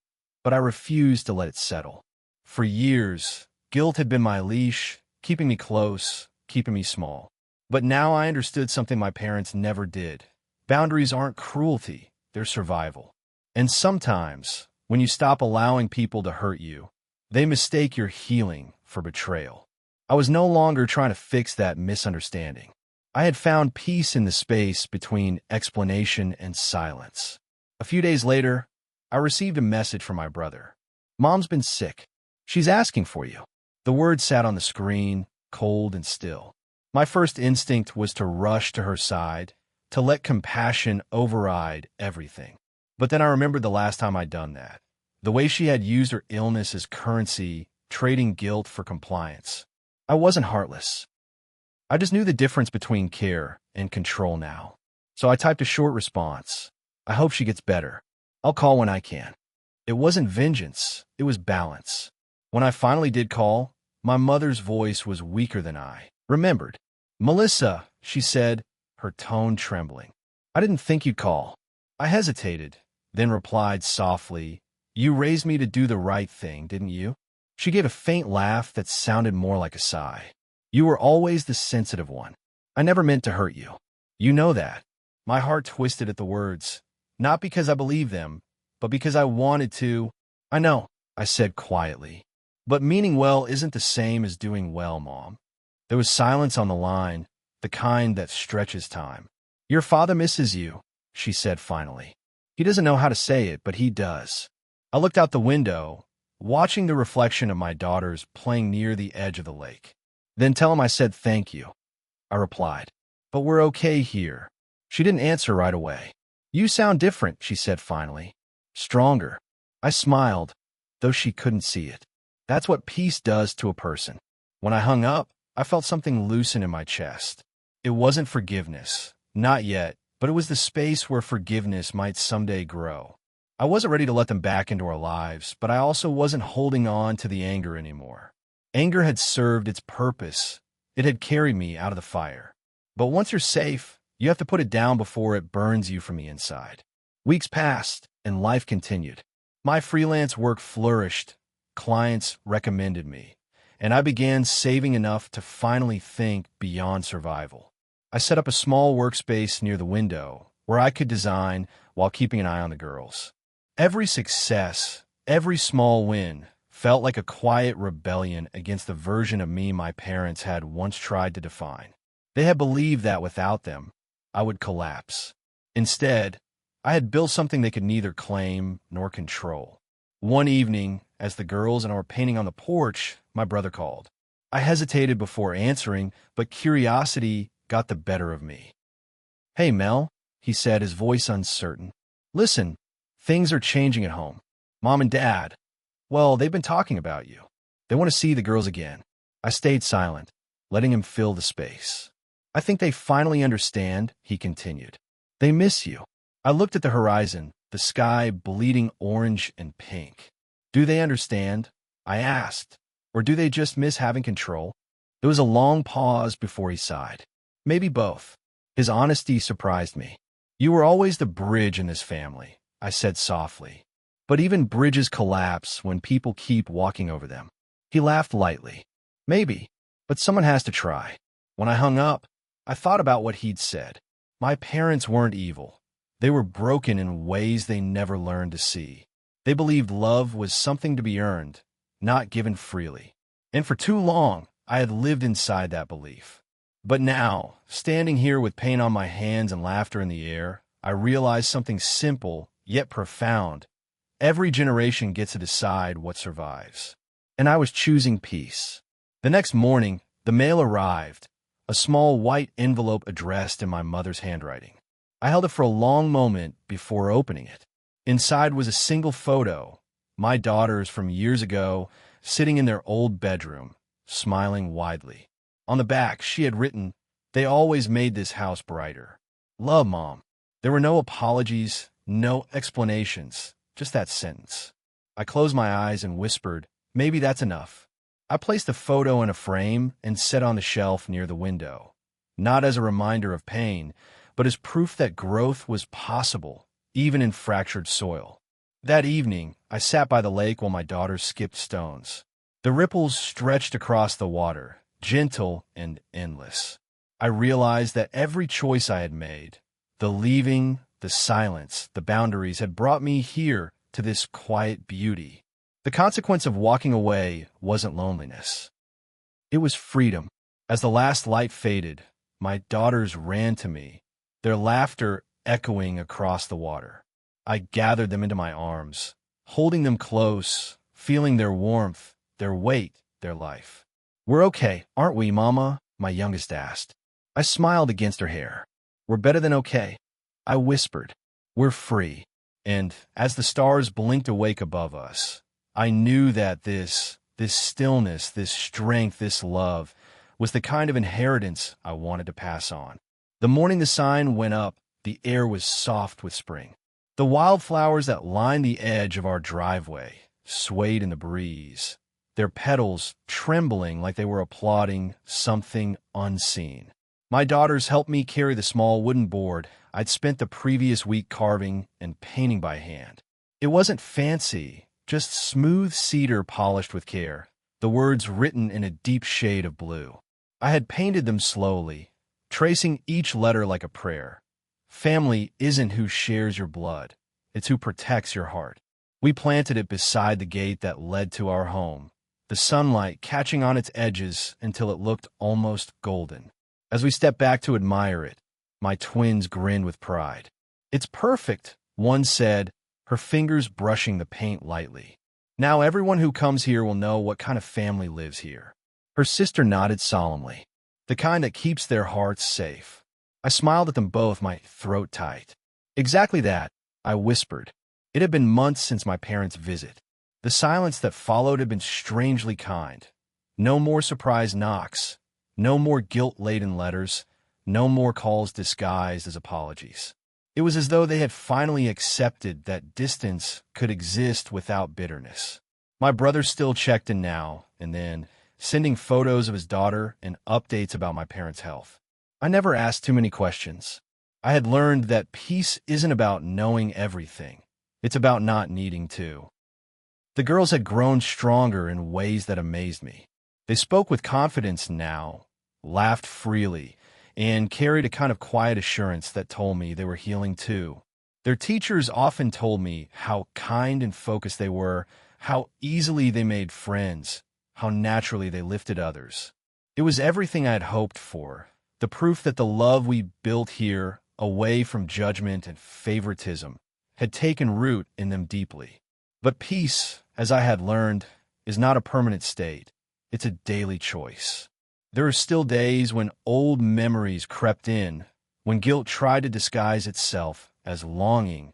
but I refused to let it settle. For years, guilt had been my leash, keeping me close, keeping me small. But now I understood something my parents never did. Boundaries aren't cruelty, they're survival. And sometimes, when you stop allowing people to hurt you, they mistake your healing for betrayal. I was no longer trying to fix that misunderstanding. I had found peace in the space between explanation and silence. A few days later, I received a message from my brother. "Mom's been sick. She's asking for you." The word sat on the screen, cold and still. My first instinct was to rush to her side, to let compassion override everything. But then I remembered the last time I'd done that. The way she had used her illness as currency, trading guilt for compliance. I wasn't heartless. I just knew the difference between care and control now. So I typed a short response. "I hope she gets better. I'll call when I can." It wasn't vengeance, it was balance. When I finally did call, my mother's voice was weaker than I remembered. "Melissa," she said, her tone trembling. "I didn't think you'd call." I hesitated, then replied softly, "You raised me to do the right thing, didn't you?" She gave a faint laugh that sounded more like a sigh. "You were always the sensitive one. I never meant to hurt you. You know that." My heart twisted at the words, not because I believed them, but because I wanted to. "I know," I said quietly. "But meaning well isn't the same as doing well, Mom." There was silence on the line, the kind that stretches time. "Your father misses you," she said finally. "He doesn't know how to say it, but he does." I looked out the window, watching the reflection of my daughters playing near the edge of the lake. "Then tell him I said thank you," I replied. "But we're okay here." She didn't answer right away. "You sound different," she said finally. "Stronger." I smiled, though she couldn't see it. That's what peace does to a person. When I hung up, I felt something loosen in my chest. It wasn't forgiveness, not yet, but it was the space where forgiveness might someday grow. I wasn't ready to let them back into our lives, but I also wasn't holding on to the anger anymore. Anger had served its purpose. It had carried me out of the fire. But once you're safe, You have to put it down before it burns you from the inside. Weeks passed, and life continued. My freelance work flourished, clients recommended me, and I began saving enough to finally think beyond survival. I set up a small workspace near the window where I could design while keeping an eye on the girls. Every success, every small win, felt like a quiet rebellion against the version of me my parents had once tried to define. They had believed that without them, I would collapse. Instead, I had built something they could neither claim nor control. One evening, as the girls and I were painting on the porch, my brother called. I hesitated before answering, but curiosity got the better of me. "Hey, Mel," he said, his voice uncertain. "Listen, things are changing at home. Mom and Dad, well, they've been talking about you. They want to see the girls again." I stayed silent, letting him fill the space. "I think they finally understand," he continued. "They miss you." I looked at the horizon, the sky bleeding orange and pink. "Do they understand?" I asked. "Or do they just miss having control?" There was a long pause before he sighed. "Maybe both." His honesty surprised me. "You were always the bridge in this family," I said softly. "But even bridges collapse when people keep walking over them." He laughed lightly. "Maybe, but someone has to try." When I hung up, I thought about what he'd said. My parents weren't evil. They were broken in ways they never learned to see. They believed love was something to be earned, not given freely. And for too long, I had lived inside that belief. But now, standing here with paint on my hands and laughter in the air, I realized something simple, yet profound. Every generation gets to decide what survives. And I was choosing peace. The next morning, the mail arrived, a small white envelope addressed in my mother's handwriting. I held it for a long moment before opening it. Inside was a single photo, my daughters from years ago, sitting in their old bedroom, smiling widely. On the back, she had written, "They always made this house brighter. Love, Mom." There were no apologies, no explanations, just that sentence. I closed my eyes and whispered, "Maybe that's enough." I placed the photo in a frame and set on the shelf near the window, not as a reminder of pain, but as proof that growth was possible, even in fractured soil. That evening, I sat by the lake while my daughters skipped stones. The ripples stretched across the water, gentle and endless. I realized that every choice I had made, the leaving, the silence, the boundaries, had brought me here to this quiet beauty. The consequence of walking away wasn't loneliness. It was freedom. As the last light faded, my daughters ran to me, their laughter echoing across the water. I gathered them into my arms, holding them close, feeling their warmth, their weight, their life. "We're okay, aren't we, Mama?" my youngest asked. I smiled against her hair. "We're better than okay," I whispered. "We're free." And as the stars blinked awake above us, I knew that this stillness, this strength, this love was the kind of inheritance I wanted to pass on. The morning the sign went up, the air was soft with spring. The wildflowers that lined the edge of our driveway swayed in the breeze, their petals trembling like they were applauding something unseen. My daughters helped me carry the small wooden board I'd spent the previous week carving and painting by hand. It wasn't fancy, just smooth cedar polished with care, the words written in a deep shade of blue. I had painted them slowly, tracing each letter like a prayer. Family isn't who shares your blood, it's who protects your heart. We planted it beside the gate that led to our home, the sunlight catching on its edges until it looked almost golden. As we stepped back to admire it, my twins grinned with pride. "It's perfect," one said, her fingers brushing the paint lightly. "Now everyone who comes here will know what kind of family lives here." Her sister nodded solemnly. "The kind that keeps their hearts safe." I smiled at them both, my throat tight. "Exactly that," I whispered. It had been months since my parents' visit. The silence that followed had been strangely kind. No more surprise knocks, no more guilt-laden letters, no more calls disguised as apologies. It was as though they had finally accepted that distance could exist without bitterness. My brother still checked in now and then, sending photos of his daughter and updates about my parents' health. I never asked too many questions. I had learned that peace isn't about knowing everything. It's about not needing to. The girls had grown stronger in ways that amazed me. They spoke with confidence now, laughed freely, and carried a kind of quiet assurance that told me they were healing too. Their teachers often told me how kind and focused they were, how easily they made friends, how naturally they lifted others. It was everything I had hoped for, the proof that the love we built here, away from judgment and favoritism, had taken root in them deeply. But peace, as I had learned, is not a permanent state. It's a daily choice. There are still days when old memories crept in, when guilt tried to disguise itself as longing,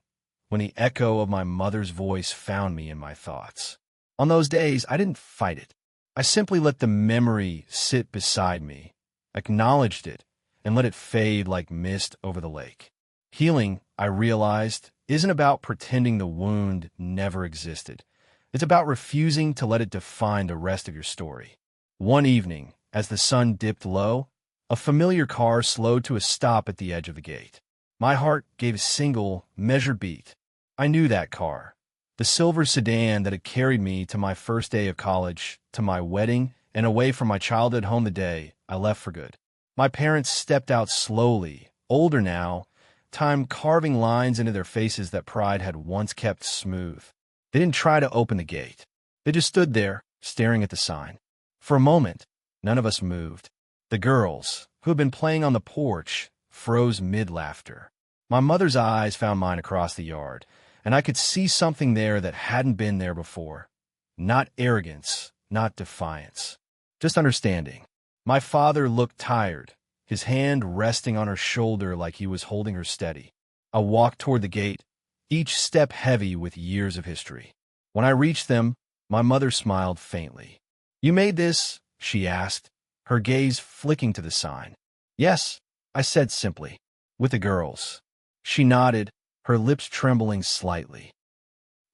when the echo of my mother's voice found me in my thoughts. On those days, I didn't fight it. I simply let the memory sit beside me, acknowledged it, and let it fade like mist over the lake. Healing, I realized, isn't about pretending the wound never existed. It's about refusing to let it define the rest of your story. One evening, as the sun dipped low, a familiar car slowed to a stop at the edge of the gate. My heart gave a single, measured beat. I knew that car. The silver sedan that had carried me to my first day of college, to my wedding, and away from my childhood home the day I left for good. My parents stepped out slowly, older now, time carving lines into their faces that pride had once kept smooth. They didn't try to open the gate. They just stood there, staring at the sign. For a moment, none of us moved. The girls, who had been playing on the porch, froze mid-laughter. My mother's eyes found mine across the yard, and I could see something there that hadn't been there before. Not arrogance, not defiance, just understanding. My father looked tired, his hand resting on her shoulder like he was holding her steady. I walked toward the gate, each step heavy with years of history. When I reached them, my mother smiled faintly. "You made this?" she asked, her gaze flicking to the sign. "Yes," I said simply, "with the girls." She nodded, her lips trembling slightly.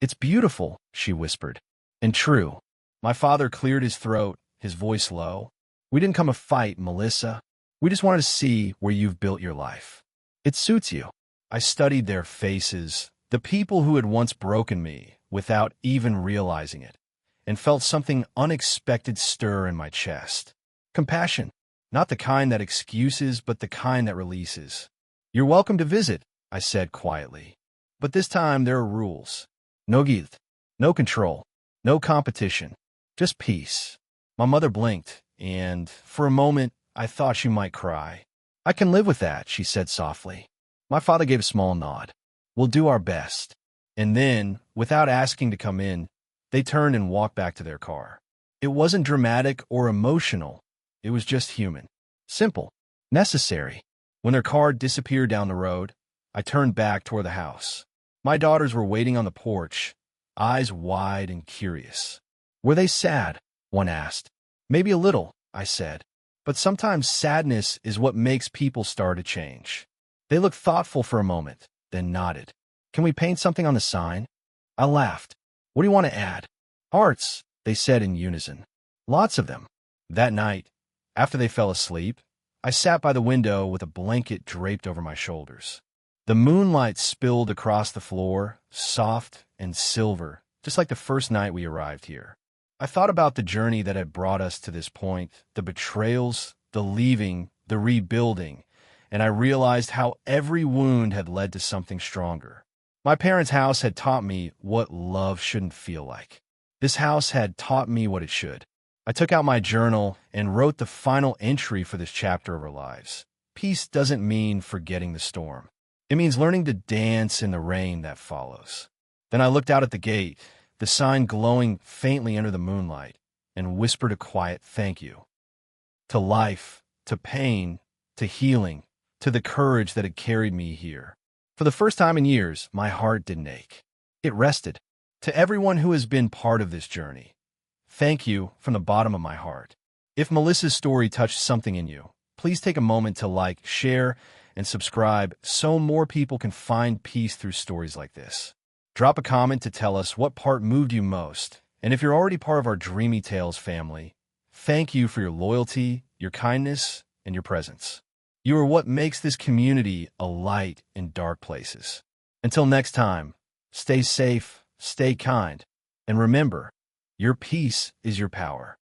"It's beautiful," she whispered. "And true." My father cleared his throat, his voice low. "We didn't come to fight, Melissa. We just wanted to see where you've built your life. It suits you." I studied their faces, the people who had once broken me, without even realizing it, and felt something unexpected stir in my chest. Compassion, not the kind that excuses, but the kind that releases. "You're welcome to visit," I said quietly. "But this time there are rules. No guilt, no control, no competition, just peace." My mother blinked, and for a moment I thought she might cry. "I can live with that," she said softly. My father gave a small nod. "We'll do our best." And then, without asking to come in, they turned and walked back to their car. It wasn't dramatic or emotional. It was just human. Simple. Necessary. When their car disappeared down the road, I turned back toward the house. My daughters were waiting on the porch, eyes wide and curious. "Were they sad?" one asked. "Maybe a little," I said. "But sometimes sadness is what makes people start to change." They looked thoughtful for a moment, then nodded. "Can we paint something on the sign?" I laughed. "What do you want to add?" "Hearts," they said in unison. "Lots of them." That night, after they fell asleep, I sat by the window with a blanket draped over my shoulders. The moonlight spilled across the floor, soft and silver, just like the first night we arrived here. I thought about the journey that had brought us to this point, the betrayals, the leaving, the rebuilding, and I realized how every wound had led to something stronger. My parents' house had taught me what love shouldn't feel like. This house had taught me what it should. I took out my journal and wrote the final entry for this chapter of our lives. Peace doesn't mean forgetting the storm. It means learning to dance in the rain that follows. Then I looked out at the gate, the sign glowing faintly under the moonlight, and whispered a quiet thank you. To life, to pain, to healing, to the courage that had carried me here. For the first time in years, my heart didn't ache. It rested. To everyone who has been part of this journey, thank you from the bottom of my heart. If Melissa's story touched something in you, please take a moment to like, share, and subscribe so more people can find peace through stories like this. Drop a comment to tell us what part moved you most. And if you're already part of our Dreamy Tales family, thank you for your loyalty, your kindness, and your presence. You are what makes this community a light in dark places. Until next time, stay safe, stay kind, and remember, your peace is your power.